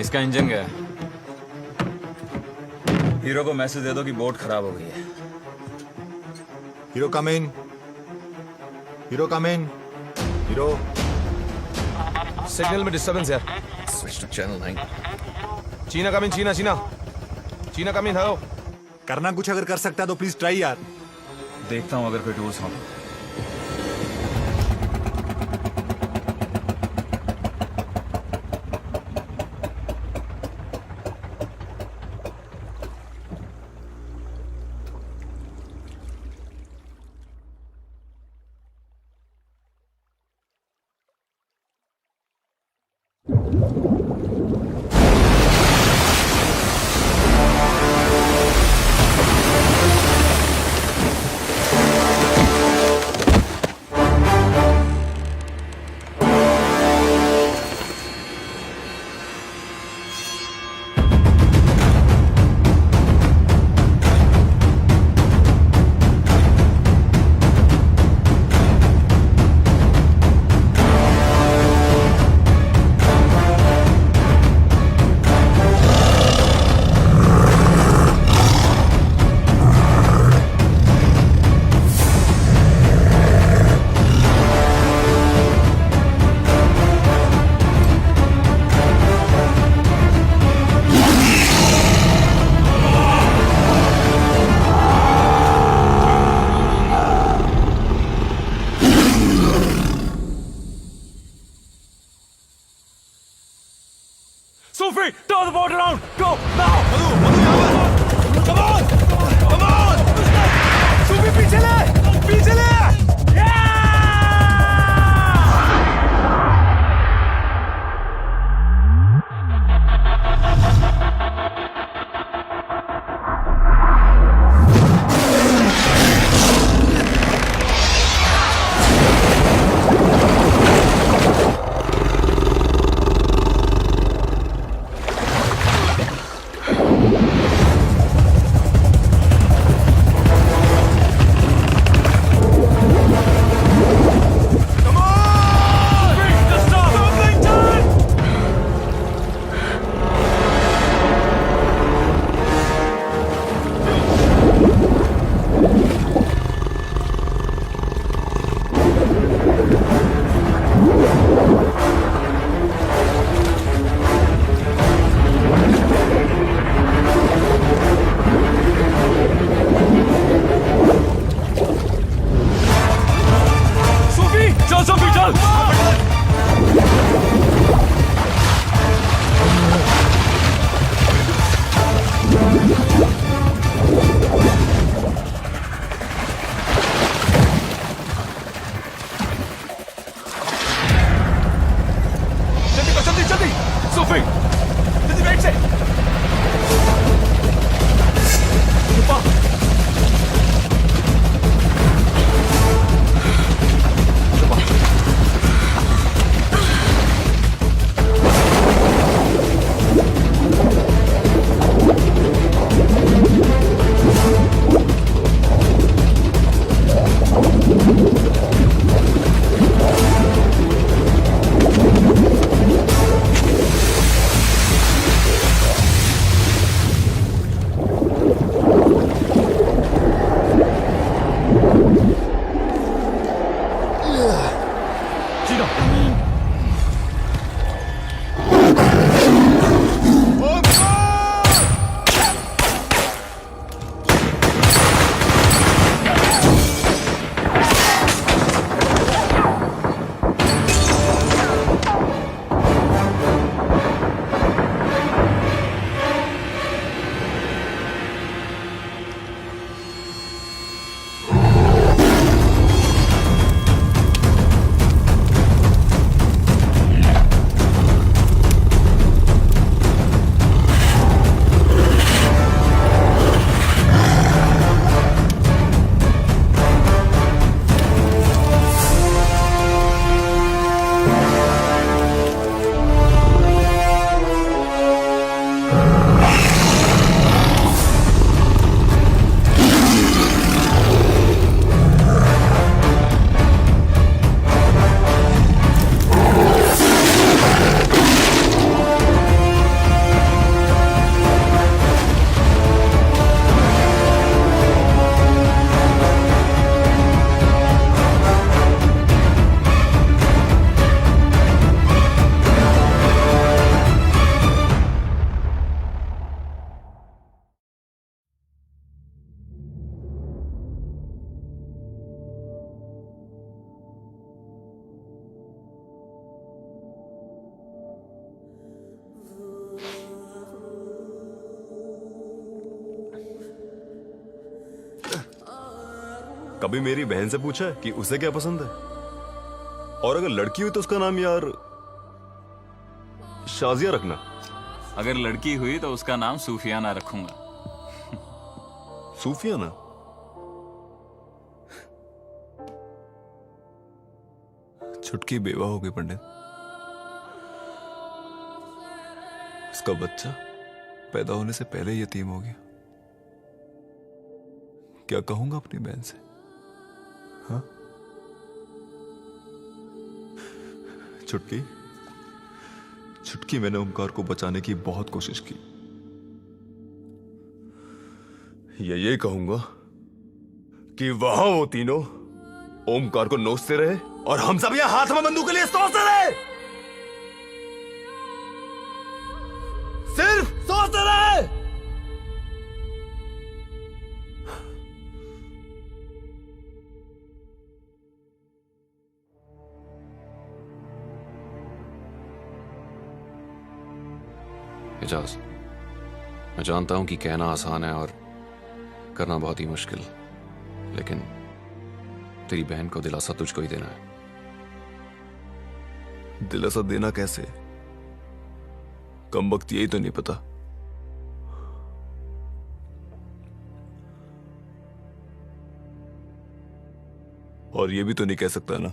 इसका इंजन गया। हीरो को मैसेज दे दो कि बोट खराब हो गई है।
Hero come in. Hero come in. Hero
signal में डिस्टर्बेंस है।
Switch to channel 9।
चीना कम इन। चीना चीना चीना कम इन। हेलो।
करना कुछ अगर कर सकता है तो प्लीज ट्राई यार।
देखता हूँ अगर कोई टूल्स हो।
Sufi, turn the boat around. Go now.
Come on! Come on!
Sufi, पीछे ले, पीछे ले.
कभी मेरी बहन से पूछा है कि उसे क्या पसंद है? और अगर लड़की हुई तो उसका नाम यार शाजिया रखना।
अगर लड़की हुई तो उसका नाम सूफियाना रखूंगा।
सूफियाना? छुटकी बेवा हो गई पंडित। उसका बच्चा पैदा होने से पहले यतीम हो गया। क्या कहूंगा अपनी बहन से? हाँ? छुटकी, छुटकी, मैंने ओमकार को बचाने की बहुत कोशिश की। ये कहूंगा कि वहां वो तीनों ओमकार को नोचते रहे और हम सब यहां हाथ में बंदूक के लिए सोचते रहे। सिर्फ सोचते रहे।
एजाज, मैं जानता हूं कि कहना आसान है और करना बहुत ही मुश्किल, लेकिन तेरी बहन को दिलासा तुझको ही देना है।
दिलासा देना कैसे? कम वक्त यही तो नहीं पता। और ये भी तो नहीं कह सकता ना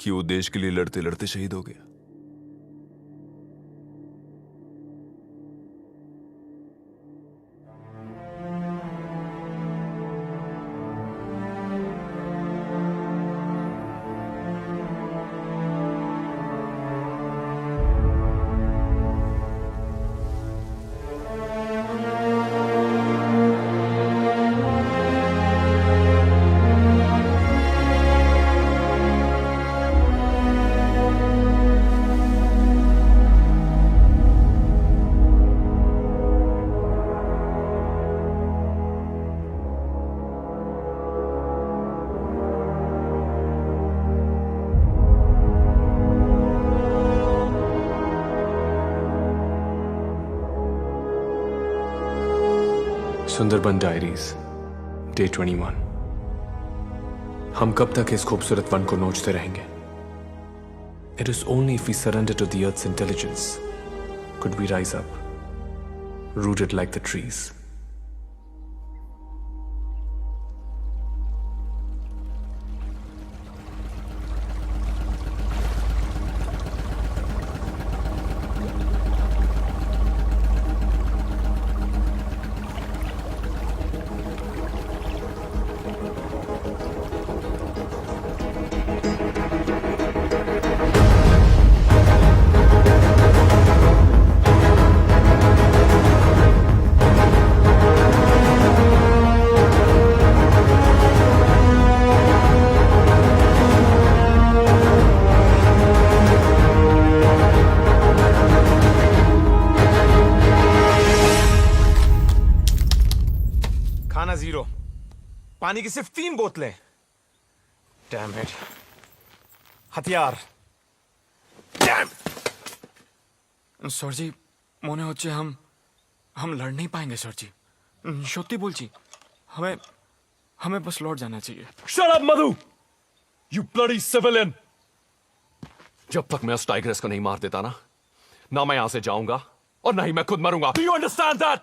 कि वो देश के लिए लड़ते लड़ते शहीद हो गया।
Sundarban diaries, day 21। हम कब तक इस खूबसूरत वन को नोचते रहेंगे? It is only if we surrender to the earth's intelligence could we rise up, rooted like the trees.
खाना 0, पानी की सिर्फ 3 बोतलें। Damn it. हथियार। डैम।
सर जी, মনে হচ্ছে हम लड़ नहीं पाएंगे सर जी। সত্যি বলছি, हमें बस लौट जाना चाहिए।
Shut up, Madhu! You bloody civilian! जब तक मैं उस टाइग्रेस को नहीं मार देता ना मैं यहां से जाऊंगा और ना ही मैं खुद मरूंगा। Do you understand that?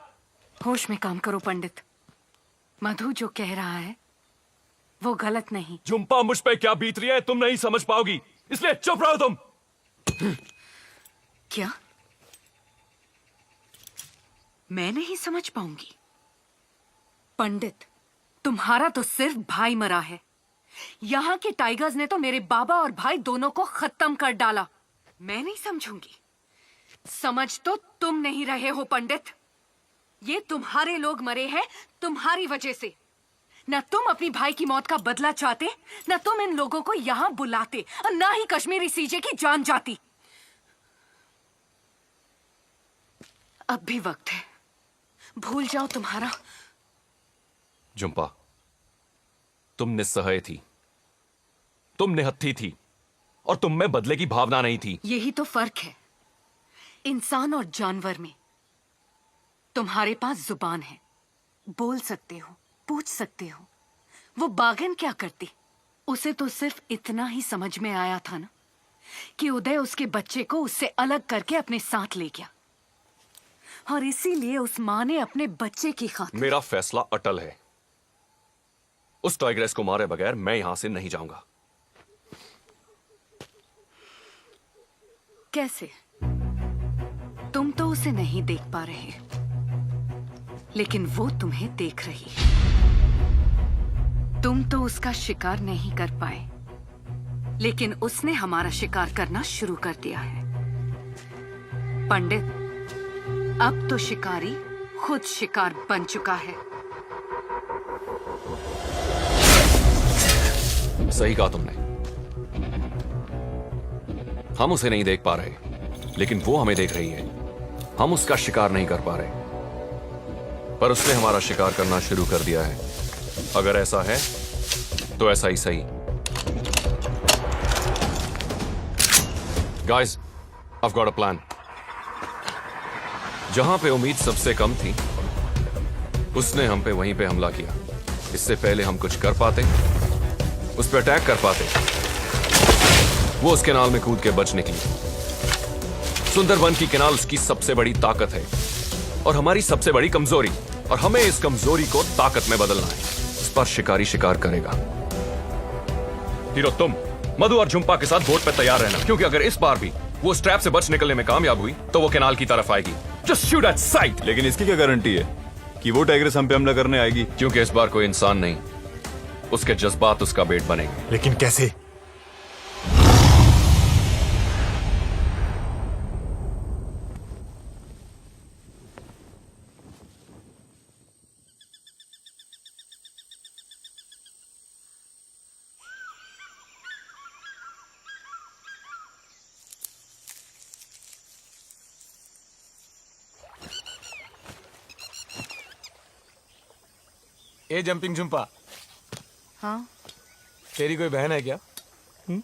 होश में काम करो पंडित। मधु जो कह रहा है वो गलत नहीं।
झुम्पा, मुझ पे क्या बीत रही है तुम नहीं समझ पाओगी, इसलिए चुप रहो तुम।
क्या मैं नहीं समझ पाऊंगी? पंडित, तुम्हारा तो सिर्फ भाई मरा है। यहाँ के टाइगर्स ने तो मेरे बाबा और भाई दोनों को खत्म कर डाला। मैं नहीं समझूंगी। समझ तो तुम नहीं रहे हो पंडित। ये तुम्हारे लोग मरे हैं तुम्हारी वजह से। न तुम अपनी भाई की मौत का बदला चाहते, न तुम इन लोगों को यहाँ बुलाते, और न ही कश्मीरी सीजे की जान जाती। अब भी वक्त है, भूल जाओ तुम्हारा।
झुम्पा, तुम निस्सहाय थी, तुम निहत्थी थी, और तुम में बदले की भावना नहीं थी।
यही तो फर्क है इंसान और जानवर में। तुम्हारे पास जुबान है, बोल सकते हो, पूछ सकते हो। वो बाघन क्या करती? उसे तो सिर्फ इतना ही समझ में आया था ना कि उदय उसके बच्चे को उससे अलग करके अपने साथ ले गया, और इसीलिए उस मां ने अपने बच्चे की खातिर।
मेरा फैसला अटल है। उस टाइग्रेस को मारे बगैर मैं यहां से नहीं जाऊंगा।
कैसे? तुम तो उसे नहीं देख पा रहे, लेकिन वो तुम्हें देख रही है। तुम तो उसका शिकार नहीं कर पाए, लेकिन उसने हमारा शिकार करना शुरू कर दिया है। पंडित, अब तो शिकारी खुद शिकार बन चुका है।
सही कहा तुमने। हम उसे नहीं देख पा रहे, लेकिन वो हमें देख रही है। हम उसका शिकार नहीं कर पा रहे, पर उसने हमारा शिकार करना शुरू कर दिया है। अगर ऐसा है तो ऐसा ही सही। Guys, I've got a plan. जहां पे उम्मीद सबसे कम थी, उसने हम पे वहीं पे हमला किया। इससे पहले हम कुछ कर पाते, उस पर अटैक कर पाते, वो उस कैनाल में कूद के बच निकली। सुंदरबन की कैनाल उसकी सबसे बड़ी ताकत है और हमारी सबसे बड़ी कमजोरी, और हमें इस कमजोरी को ताकत में बदलना है। इस पर शिकारी शिकार करेगा। हीरो, तुम मधु और झुम्पा के साथ बोट पे तैयार रहना, क्योंकि अगर इस बार भी वो स्ट्रैप से बच निकलने में कामयाब हुई तो वो कैनाल की तरफ आएगी। Just shoot at site.
लेकिन इसकी क्या गारंटी है कि वो टाइग्रेस हम पे हमला करने आएगी?
क्योंकि इस बार कोई इंसान नहीं, उसके जज्बात उसका बेट बनेंगे।
लेकिन कैसे?
ए जंपिंग झुम्पा,
हाँ
तेरी कोई बहन है क्या? नहीं?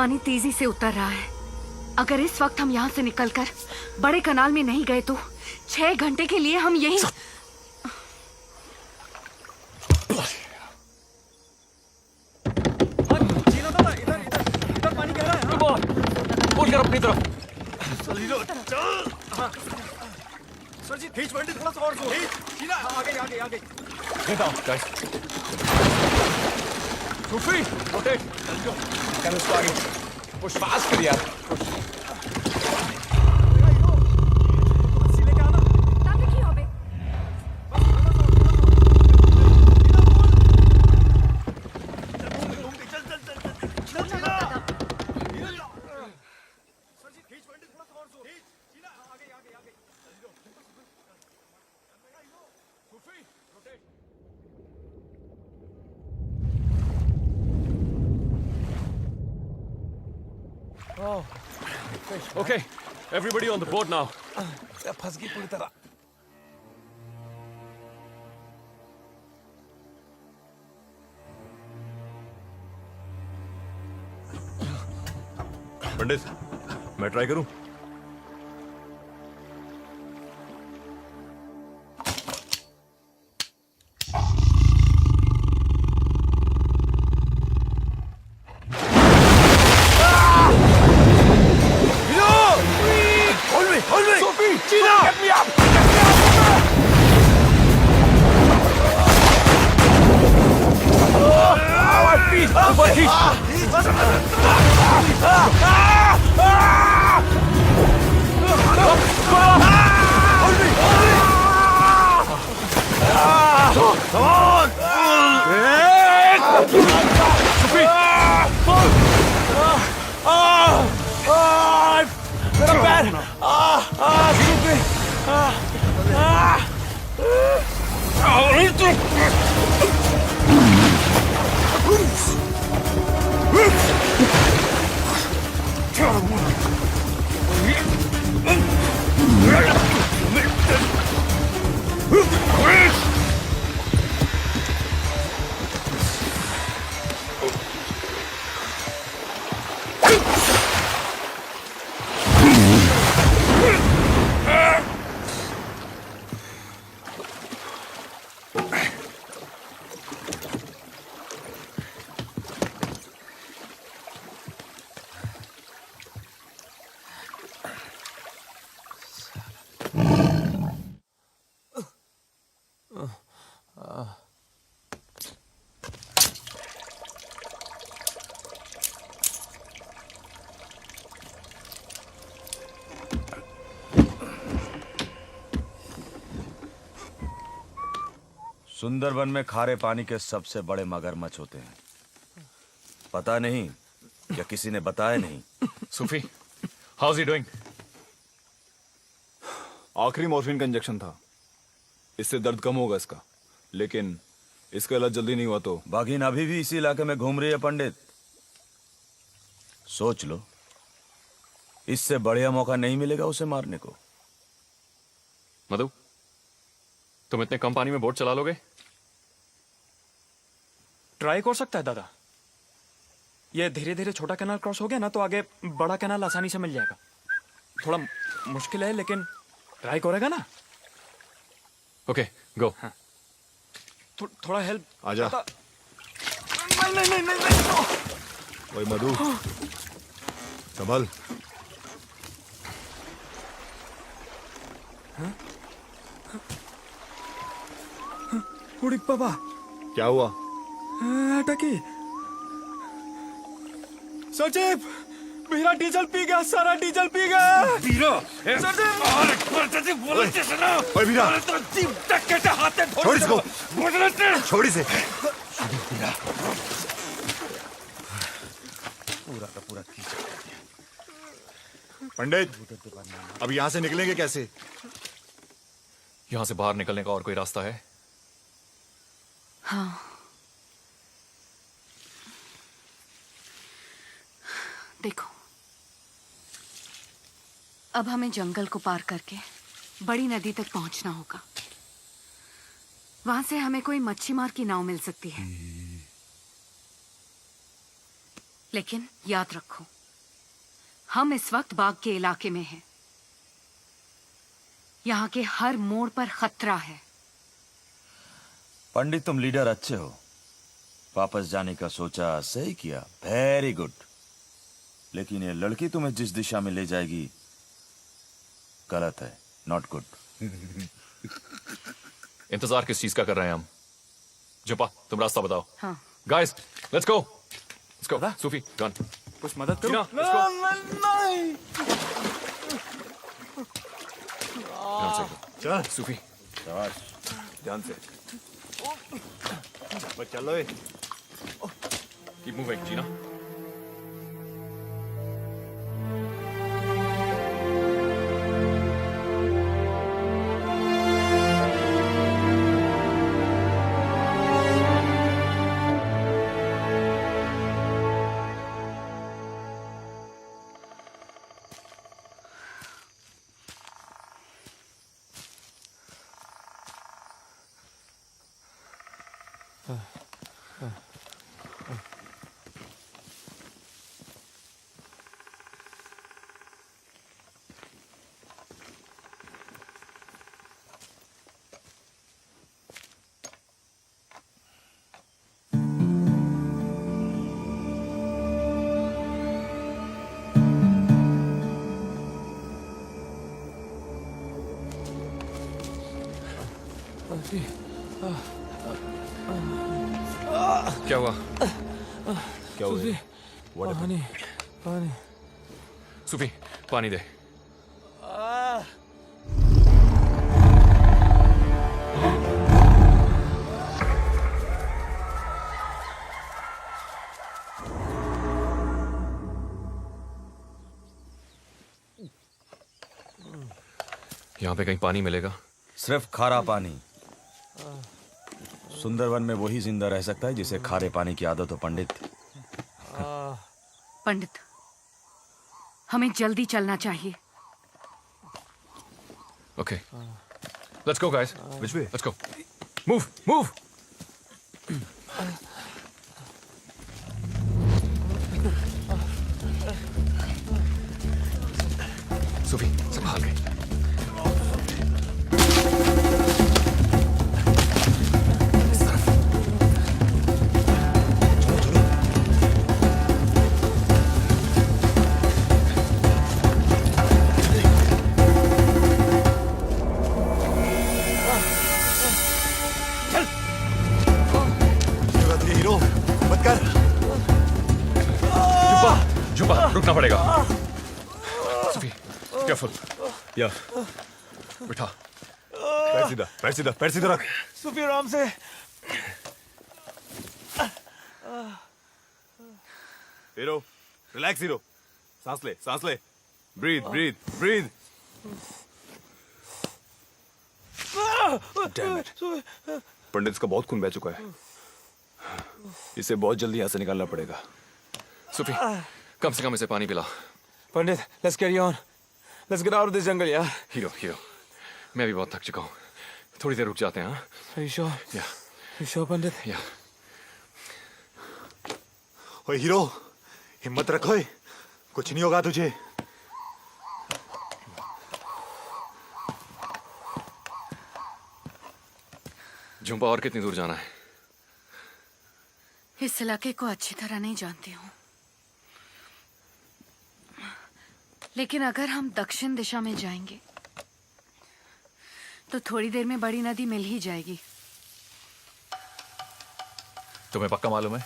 पानी तेजी से उतर रहा है। अगर इस वक्त हम यहाँ से निकलकर बड़े कनाल में नहीं गए तो 6 घंटे के लिए हम यहीं।
इधर पानी गहरा है।
बोल कर अपनी तरफ।
सर जी खींच बंडी थोड़ा सा और जोर। आगे आगे।
Get down, guys. Sufi, rotate. Can उसको आगे push fast कर यार. Okay, everybody on the boat now.
फंस गई पूरी तरह।
पंडित, मैं ट्राई करूं?
सुंदरबन में खारे पानी के सबसे बड़े मगरमच्छ होते हैं। पता नहीं या किसी ने बताया नहीं।
Sufi, how's he doing?
आखिरी मॉर्फिन का इंजेक्शन था, इससे दर्द कम होगा इसका, लेकिन इसका इलाज जल्दी नहीं हुआ तो।
बाघिन अभी भी इसी इलाके में घूम रही है पंडित। सोच लो, इससे बढ़िया मौका नहीं मिलेगा उसे मारने को।
मधु, तुम इतने कम पानी में बोट चला लोगे?
ट्राई कर सकता है दादा। ये धीरे धीरे छोटा कैनाल क्रॉस हो गया ना तो आगे बड़ा कैनाल आसानी से मिल जाएगा। थोड़ा मुश्किल है लेकिन ट्राई करेगा ना।
ओके, गो।
हाँ। थोड़ा हेल्प।
आजा।
नहीं।
ओए मधु, संभल।
उड़ी बाबा,
क्या हुआ?
टकी सचिव, मेरा डीजल पी गया, सारा डीजल पी गया।
बीरा, ओए बीरा, छोड़ इसको, छोड़ इसे। पूरा का पूरा
पंडित, अब यहाँ से निकलेंगे कैसे?
यहां से बाहर निकलने का और कोई रास्ता है?
हाँ, देखो, अब हमें जंगल को पार करके बड़ी नदी तक पहुंचना होगा। वहां से हमें कोई मच्छी मार की नाव मिल सकती है, लेकिन याद रखो हम इस वक्त बाग के इलाके में हैं। यहाँ के हर मोड़ पर खतरा है।
पंडित, तुम लीडर अच्छे हो। वापस जाने का सोचा, सही किया, वेरी गुड। लेकिन ये लड़की तुम्हें जिस दिशा में ले जाएगी गलत है, नॉट गुड।
इंतजार किस चीज का कर रहे हैं हम? जुपा, तुम रास्ता बताओ।
हाँ।
Guys, let's go. Let's go. Sufi, gun.
कुछ मदद करो।
टीना, let's go। ध्यान से।
चल
सूफी,
शाबाश, ध्यान से। बस चलो।
कीप मूविंग, जीना। क्या हुआ?
क्या हुआ? What happened?
पानी।
सूफी, पानी दे। यहाँ पे कहीं पानी मिलेगा?
सिर्फ खारा पानी। सुंदरवन में वही जिंदा रह सकता है जिसे खारे पानी की आदत हो, पंडित।
पंडित, हमें जल्दी चलना चाहिए।
Okay. Let's go, guys.
Which way?
Let's go. Move, move. सूफी, संभाल के। जुपा, रुकना पड़ेगा। सूफी, केयरफुल।
या,
बिठा।
पैर सीधा, पैर सीधा, पैर सीधा रख।
सूफी, आराम से।
Hero, relax hero. सांस ले, सांस ले। Breathe, breathe, breathe. Damn it. Pandit, इसका बहुत खून बह चुका है। इसे बहुत जल्दी यहाँ से निकालना पड़ेगा।
सूफी, कम से कम इसे पानी पिला।
पंडित, let's carry on. Let's get out of this jungle, यार।
हीरो, हीरो, मैं भी बहुत थक चुका हूँ। थोड़ी देर रुक जाते हैं, हाँ?
Are you sure?
Yeah.
You sure, Pandit?
Yeah.
ओए हीरो, हिम्मत रखो। कुछ नहीं होगा तुझे।
झुंपा, और कितनी दूर जाना है?
इस इलाके को अच्छी तरह नहीं जानती हूँ, लेकिन अगर हम दक्षिण दिशा में जाएंगे तो थोड़ी देर में बड़ी नदी मिल ही जाएगी।
तुम्हें पक्का मालूम है?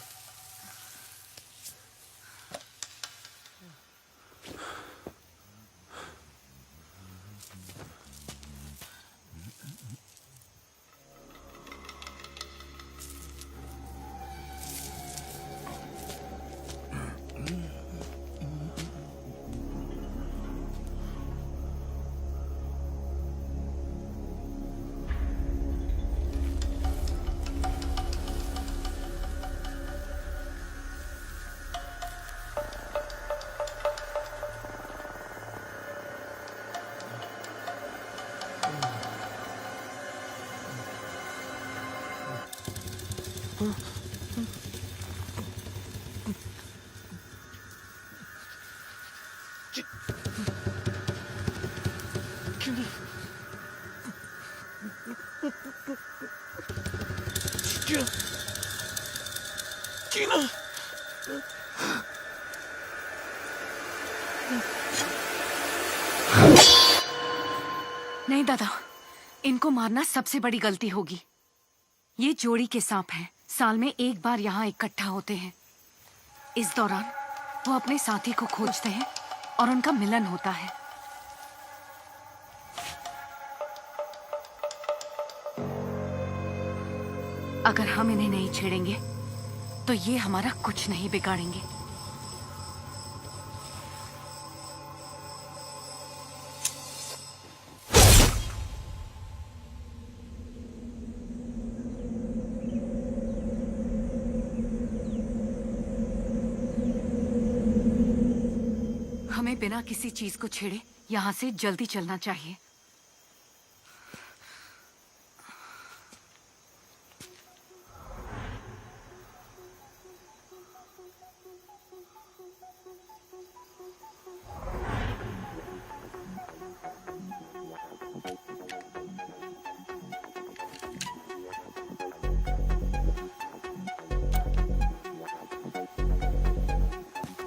नहीं दादा, इनको मारना सबसे बड़ी गलती होगी। ये जोड़ी के सांप हैं, साल में एक बार यहाँ इकट्ठा होते हैं। इस दौरान वो अपने साथी को खोजते हैं और उनका मिलन होता है। अगर हम इन्हें नहीं छेड़ेंगे तो ये हमारा कुछ नहीं बिगाड़ेंगे। हमें बिना किसी चीज को छेड़े यहाँ से जल्दी चलना चाहिए।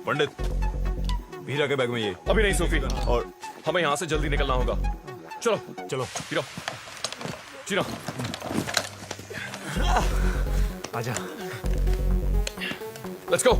पंडित, हीरा के बैग में ये।
अभी नहीं सूफी,
और
हमें यहाँ से जल्दी निकलना होगा। चलो
चलो
चिरो, चिरो।
आजा।
Let's go.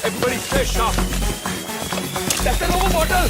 Everybody stay sharp. That's an over bottle.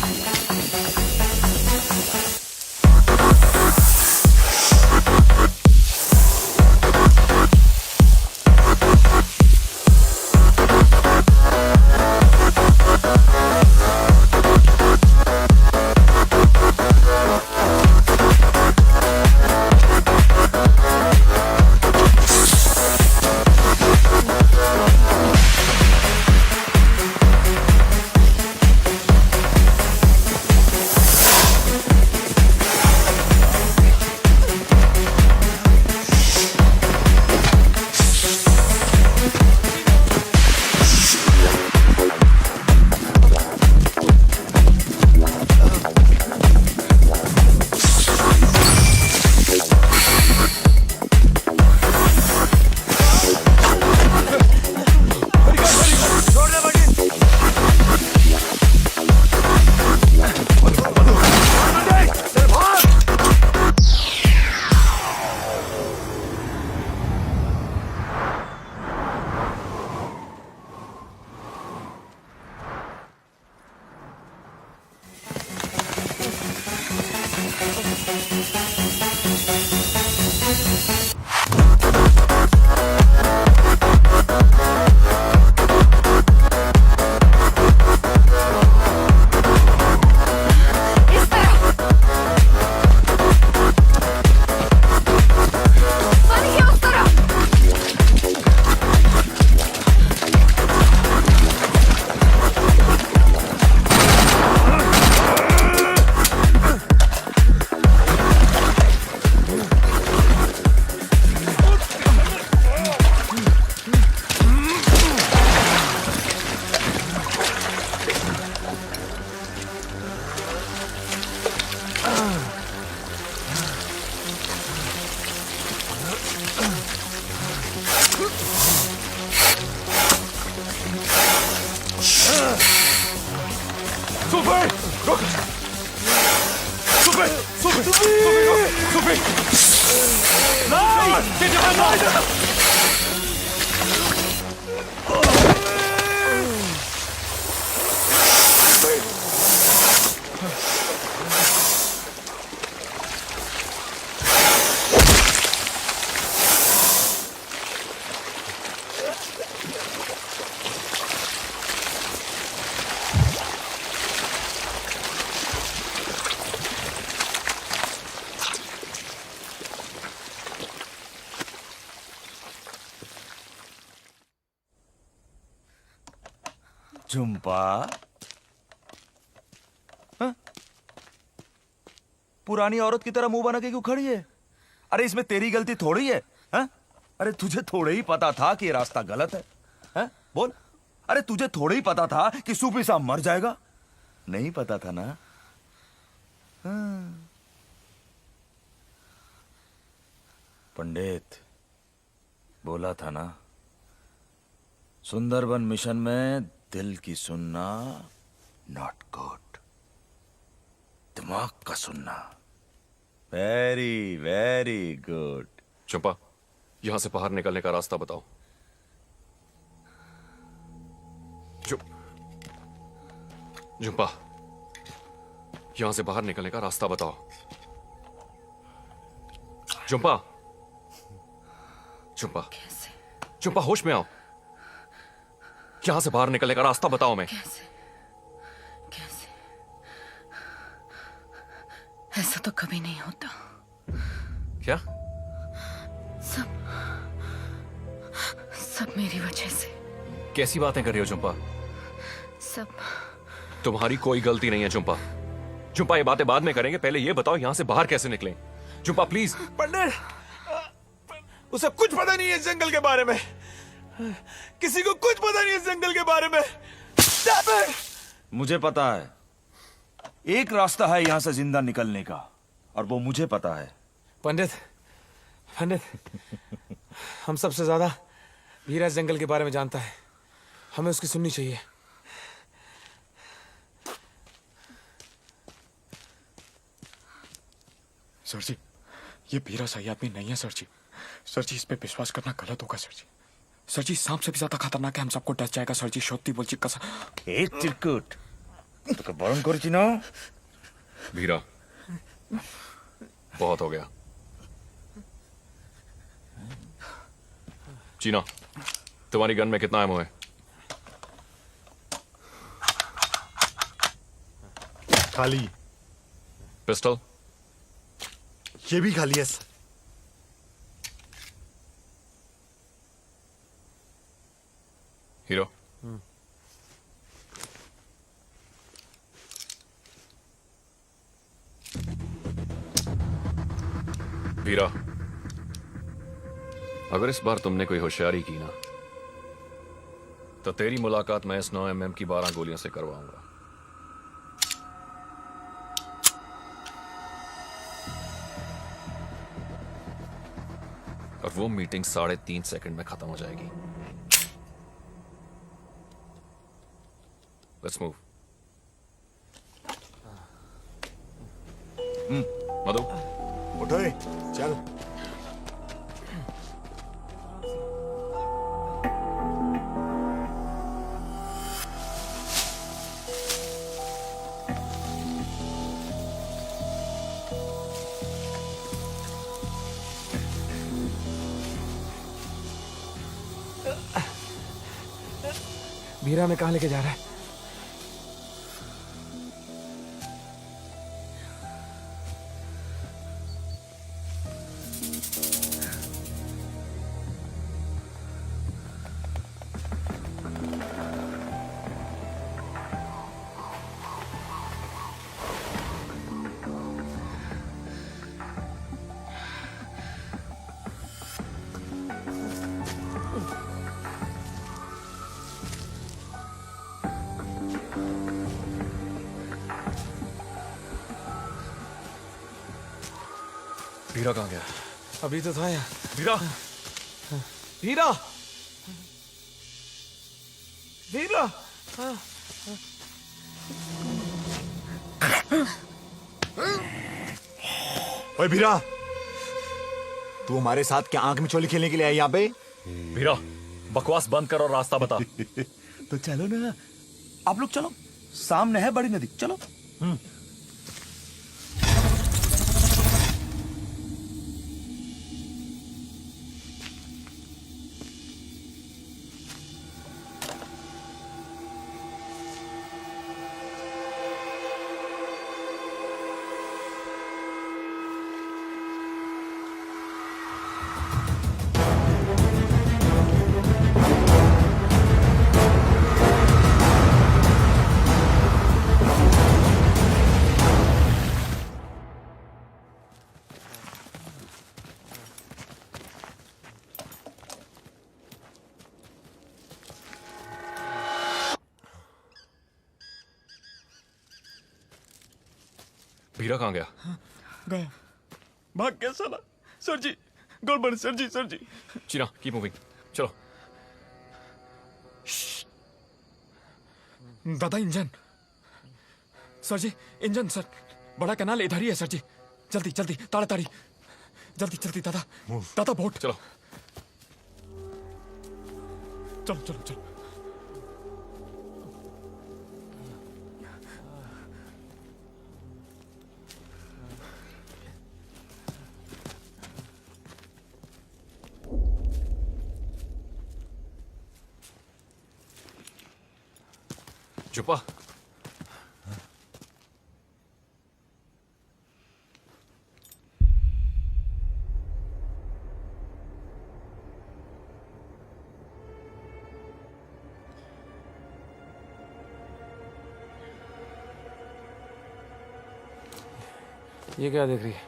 Jhumpa, हाँ? पुरानी औरत की तरह मुंह बना के क्यों खड़ी है? अरे इसमें तेरी गलती थोड़ी है, हाँ? अरे तुझे थोड़े ही पता था कि ये रास्ता गलत है, हाँ? बोल। अरे तुझे थोड़े ही पता था कि सूफी साहब मर जाएगा? नहीं पता था ना? हाँ। पंडित बोला था ना, सुंदरबन मिशन में दिल की सुनना नॉट गुड, दिमाग का सुनना वेरी वेरी गुड।
चंपा, यहां से बाहर निकलने का रास्ता बताओ। चंपा, यहां से बाहर निकलने का रास्ता बताओ। चंपा, चंपा, चंपा होश में आओ। यहां से बाहर निकलने का रास्ता बताओ। मैं
ऐसा तो कभी नहीं होता।
क्या?
सब मेरी वजह से।
कैसी बातें कर रही हो चंपा?
सब
तुम्हारी कोई गलती नहीं है चंपा। चंपा, ये बातें बाद में करेंगे, पहले ये बताओ यहां से बाहर कैसे निकलें। चंपा प्लीज।
पंडित, उसे कुछ पता नहीं है इस जंगल के बारे में। किसी को कुछ पता नहीं है इस जंगल के बारे में।
मुझे पता है, एक रास्ता है यहां से जिंदा निकलने का, और वो मुझे पता है।
पंडित, हम सबसे ज्यादा वीरा इस जंगल के बारे में जानता है, हमें उसकी सुननी चाहिए।
सर जी, ये वीरा सही आदमी नहीं है सर जी। सर जी, इस पे विश्वास करना गलत होगा सर जी। सर जी, सांप से भी ज्यादा खतरनाक है, हम सबको डस जाएगा सर जी। सत्य बोलची कसम।
ए चिरकुट, তোকে বরণ করেছি না?
वीरा, बहुत हो गया। चीना, तुम्हारी गन में कितना एमो है?
खाली।
पिस्टल?
ये भी खाली है सर।
हीरो, वीरा, अगर इस बार तुमने कोई होशियारी की ना, तो तेरी मुलाकात मैं इस 9mm की 12 गोलियों से करवाऊंगा। और वो मीटिंग 3.5 सेकंड में खत्म हो जाएगी। Let's move. मधु,
उठो, चल। वीरा में कहाँ लेके जा रहा है?
वीरा कहाँ गया?
अभी तो था यहाँ।
वीरा,
वीरा, वीरा। ओए वीरा, तू हमारे साथ क्या आंख मिचोली खेलने के लिए आया यहाँ पे?
वीरा, बकवास बंद कर और रास्ता बता।
तो चलो ना, आप लोग चलो, सामने है बड़ी नदी, चलो।
भीरा कहाँ गया?
गया, भाग गया साला। सर जी, गोल बन सर जी, सर जी।
चीना, कीप मूविंग, चलो।
दादा इंजन, सर जी इंजन सर, बड़ा कनाल इधर ही है सर जी। जल्दी जल्दी, ताड़ाताड़ी, जल्दी जल्दी दादा, दादा बोट।
चलो
चलो चलो चलो।
चुपा,
ये क्या देख रही है?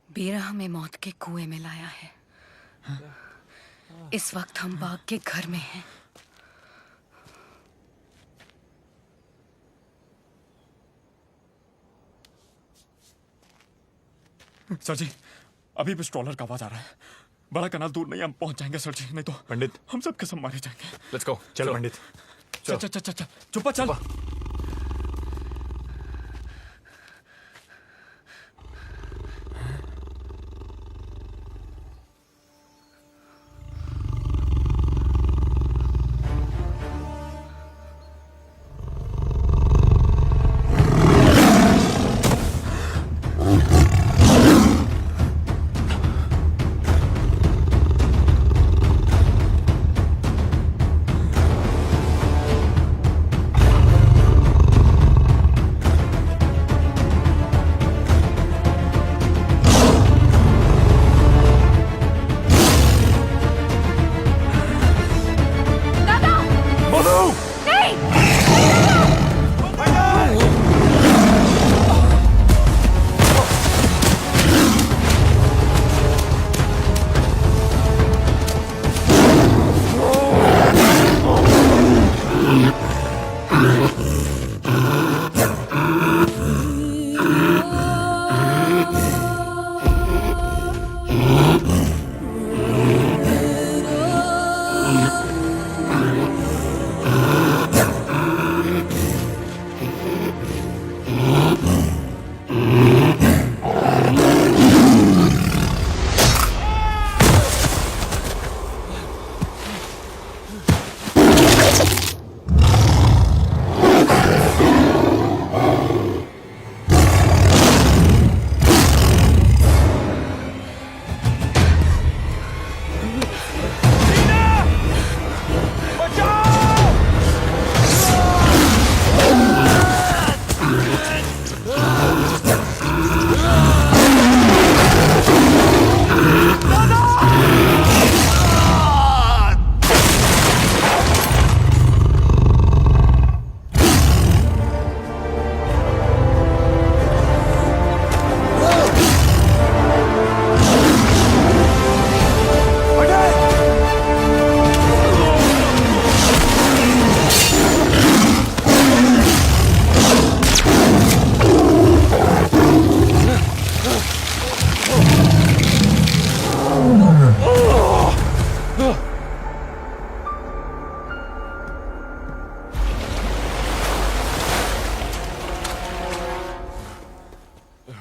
बीरा हमें मौत के कुएं में लाया है। इस वक्त हम बाग के घर में हैं।
सर जी, अभी भी स्ट्रॉलर का आवाज आ रहा है। बड़ा कनाल दूर नहीं, हम पहुंच जाएंगे सर जी, नहीं तो
पंडित,
हम सब कसम मारे जाएंगे।
Let's go.
चल पंडित,
चल चल चल चल, चुप्पा चल।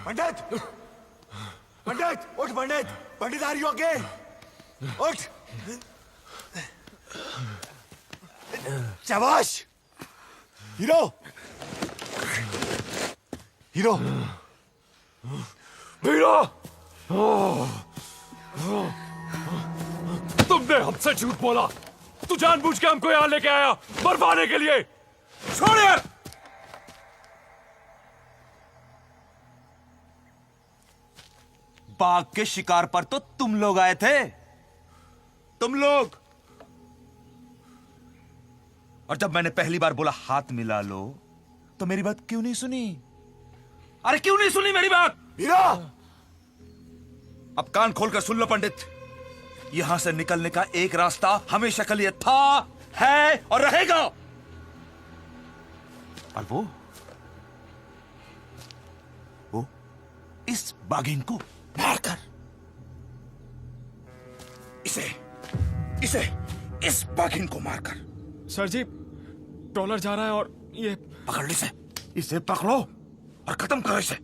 पंडित, पंडित, उठ पंडित, पंडित आ रही हो आगे, उठ। शाबाश, हीरो, हीरो,
भीरा, तुमने हमसे झूठ बोला। तू जानबूझ के हमको यहाँ लेके आया मरवाने के लिए। छोड़ यार।
बाघ के शिकार पर तो तुम लोग आए थे, तुम लोग। और जब मैंने पहली बार बोला हाथ मिला लो, तो मेरी बात क्यों नहीं सुनी? अरे क्यों नहीं सुनी मेरी बात? हीरा, अब कान खोलकर सुन लो पंडित। यहां से निकलने का एक रास्ता हमेशा के लिए था है और रहेगा। और वो इस बाघिन को मारकर इस बाघिन को मारकर।
सर जी, ट्रॉलर जा रहा है और ये
पकड़ ली इसे पकड़ो और खत्म करो इसे।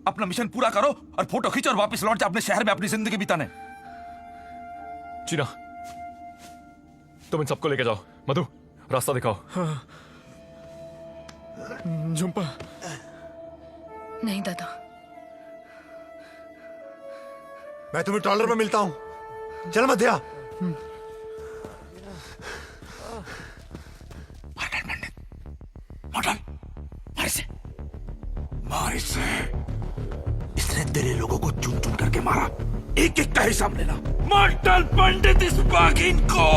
अपना मिशन पूरा करो और फोटो खींचो और वापस लौट जाओ अपने शहर में अपनी जिंदगी बिताने।
चीना, तुम इन सबको लेके जाओ। मधु, रास्ता दिखाओ।
हाँ। झुम्पा।
नहीं दादा,
मैं तुम्हें ट्रॉलर में मिलता हूं। चल मध्या।
मार इसे। इसने तेरे लोगों को चुन चुन करके मारा। एक एक का हिसाब लेना। मार डाल पंडित इस बाघिन को।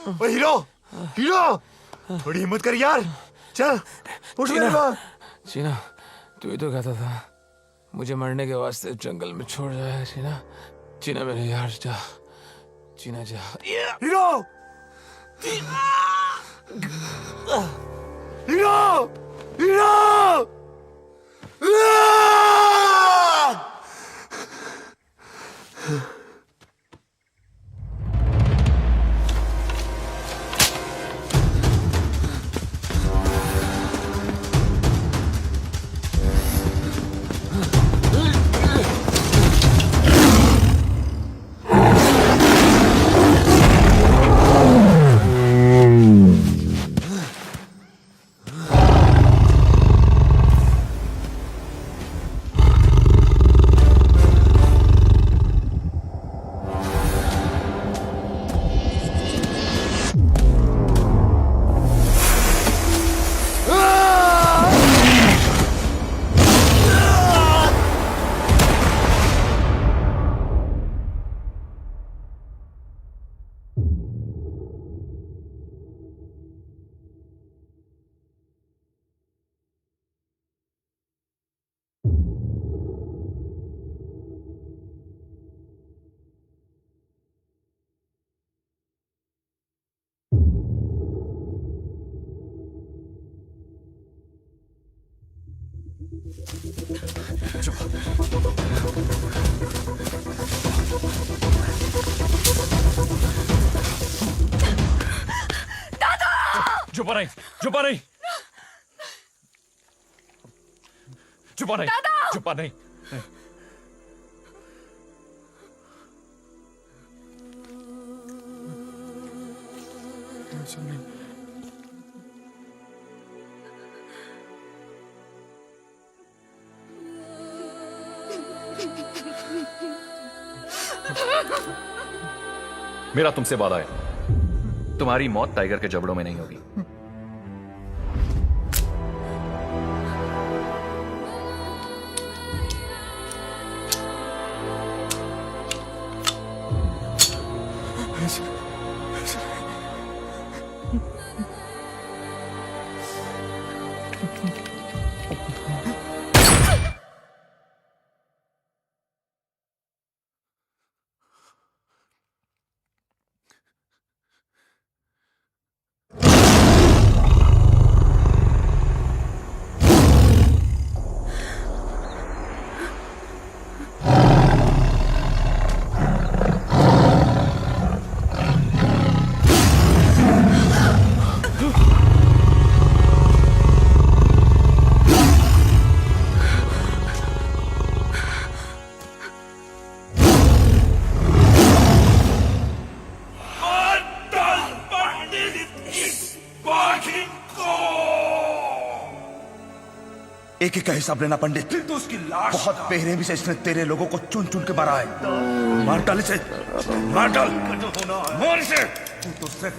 ओ हीरो, हीरो, थोड़ी हिम्मत कर यार। चल उठ मेरे पास।
चीना, तू ही तो कहता था मुझे मरने के वास्ते जंगल में छोड़ जाए। चीना, चीना मेरे यार, जा। चीना जा।
Hero, hero, hero.
चुप नहीं, चुप नहीं, चुप नहीं, चुप नहीं। मेरा तुमसे वादा है, तुम्हारी मौत टाइगर के जबड़ों में नहीं होगी।
एक एक का हिसाब लेना पंडित।
तो उसकी लाश
बहुत बेरहमी से इसने तेरे लोगों को चुन चुन के मारा है। मार डाल इसे, मार डाल, मार इसे। तू तो सिर्फ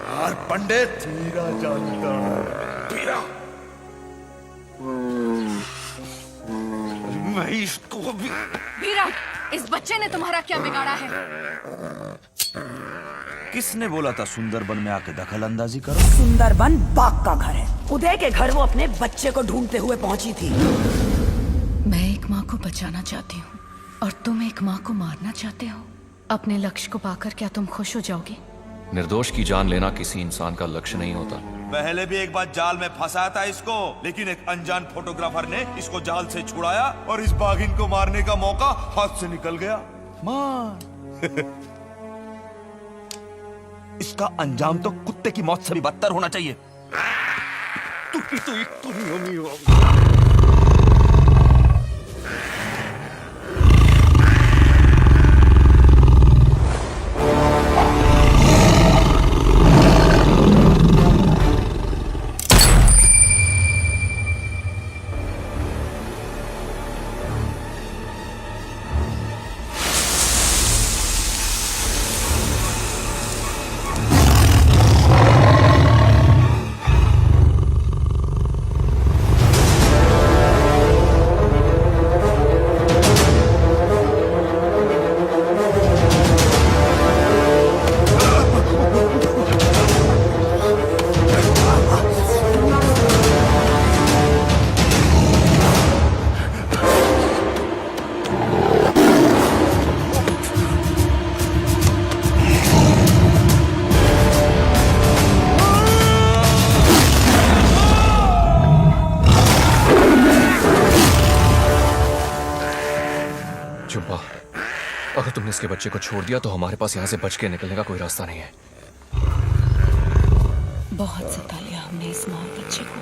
हार पंडित।
हीरा जानता
हीरा, मैं इसको भी।
वीरा, इस बच्चे ने तुम्हारा क्या बिगाड़ा है?
किसने बोला था सुंदरबन में आके दखल अंदाजी करो?
सुंदरबन बाघ का घर है। उदय के घर वो अपने बच्चे को ढूंढते हुए पहुंची थी।
मैं एक माँ को बचाना चाहती हूँ और तुम एक माँ को मारना चाहते हो। अपने लक्ष्य को पाकर क्या तुम खुश हो जाओगे?
निर्दोष की जान लेना किसी इंसान का लक्ष्य नहीं होता।
पहले भी एक बार जाल में फंसाया था इसको, लेकिन एक अनजान फोटोग्राफर ने इसको जाल से छुड़ाया और इस बाघिन को मारने का मौका हाथ से निकल गया। मार। इसका अंजाम तो कुत्ते की मौत से भी बदतर होना चाहिए।
चुप्पा, अगर तुमने इसके बच्चे को छोड़ दिया तो हमारे पास यहाँ से बच के निकलने का कोई रास्ता नहीं है।
बहुत सता लिया हमने इस माँ और बच्चे को।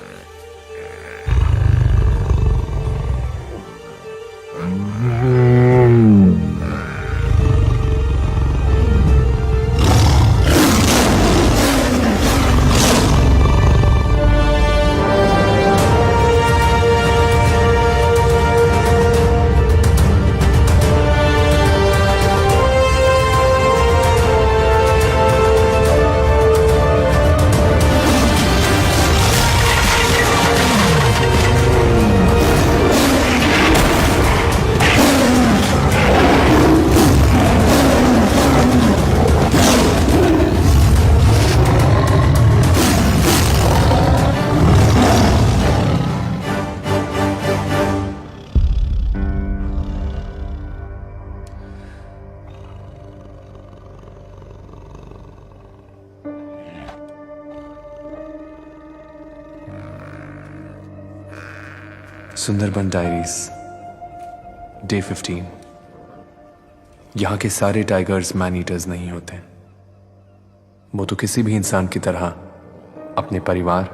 Sundarban diaries, day 15। यहाँ के सारे टाइगर्स मैन ईटर्स नहीं होते। वो तो किसी भी इंसान की तरह अपने परिवार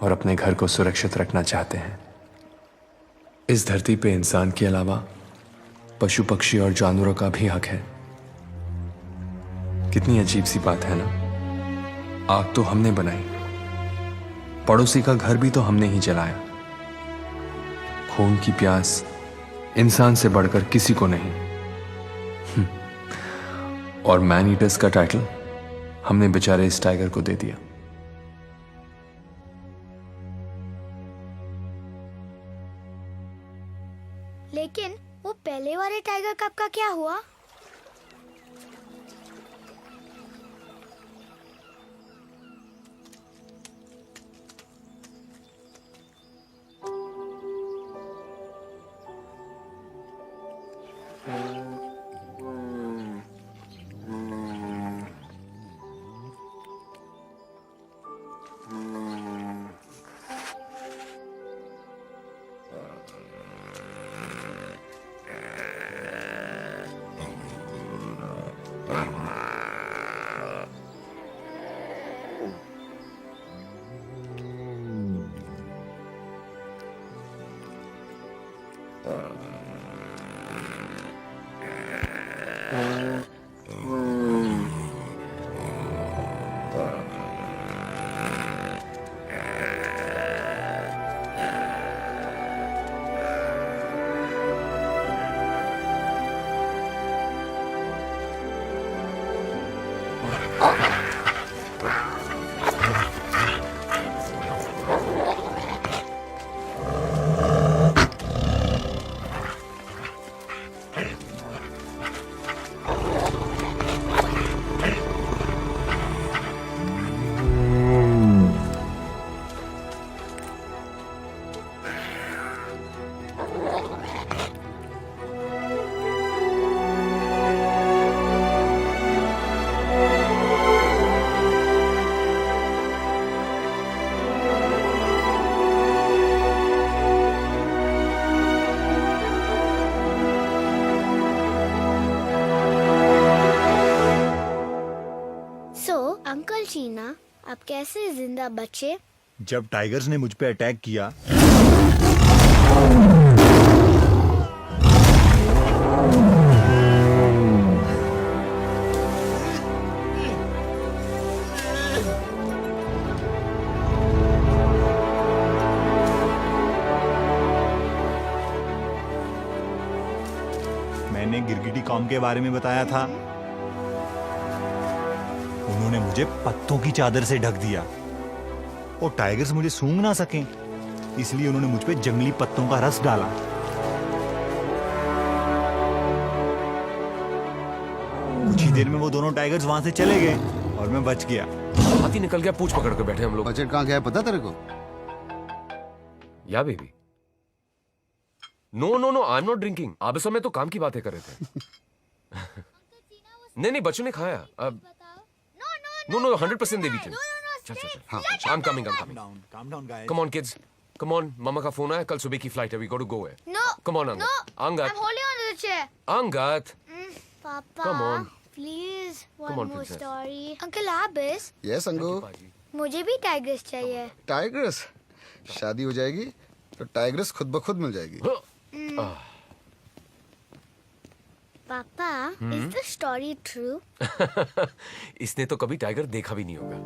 और अपने घर को सुरक्षित रखना चाहते हैं। इस धरती पे इंसान के अलावा पशु पक्षी और जानवरों का भी हक है। कितनी अजीब सी बात है ना। आग तो हमने बनाई, पड़ोसी का घर भी तो हमने ही जलाया। खून की प्यास इंसान से बढ़कर किसी को नहीं। और मैन ईटर्स का टाइटल हमने बेचारे इस टाइगर को दे दिया।
लेकिन वो पहले वाले टाइगर कप का क्या हुआ? अंकल चीना, आप कैसे जिंदा बचे?
जब टाइगर्स ने मुझ पे अटैक किया मैंने गिरगिटी कॉम के बारे में बताया था, उन्होंने मुझे पत्तों की चादर से ढक दिया। और टाइगर्स मुझे सूंघ ना सकें, इसलिए उन्होंने मुझ पे जंगली पत्तों का रस डाला। कुछ ही देर में वो दोनों टाइगर्स वहां से चले गए और मैं बच गया।
हाथी निकल गया, पूछ पकड़ के बैठे हम लोग।
बजट कहाँ गया है पता तेरे को?
या baby? No no no, I am not drinking. आप इस समय तो काम की बातें कर रहे थे। नहीं नहीं, बच्चों ने खाया। अब नो नो, 100% देवी चल। चल चल चल। हाँ, I'm coming, I'm coming.
Calm down, guys.
Come on, kids. Come on, मामा का फोन आया, कल सुबह की फ्लाइट है, we got to go है।
No.
Come on, Angat.
No.
Angat.
I'm holding on to the chair.
Angat.
Papa.
Come on.
Please, one
Come on,
more
princess.
story. Uncle Abis,
yes अंगू।
मुझे भी टाइगर्स चाहिए।
टाइगर्स? शादी हो जाएगी तो टाइगर्स खुद ब खुद मिल जाएगी।
पापा, is the story true?
इसने तो कभी टाइगर देखा भी नहीं होगा।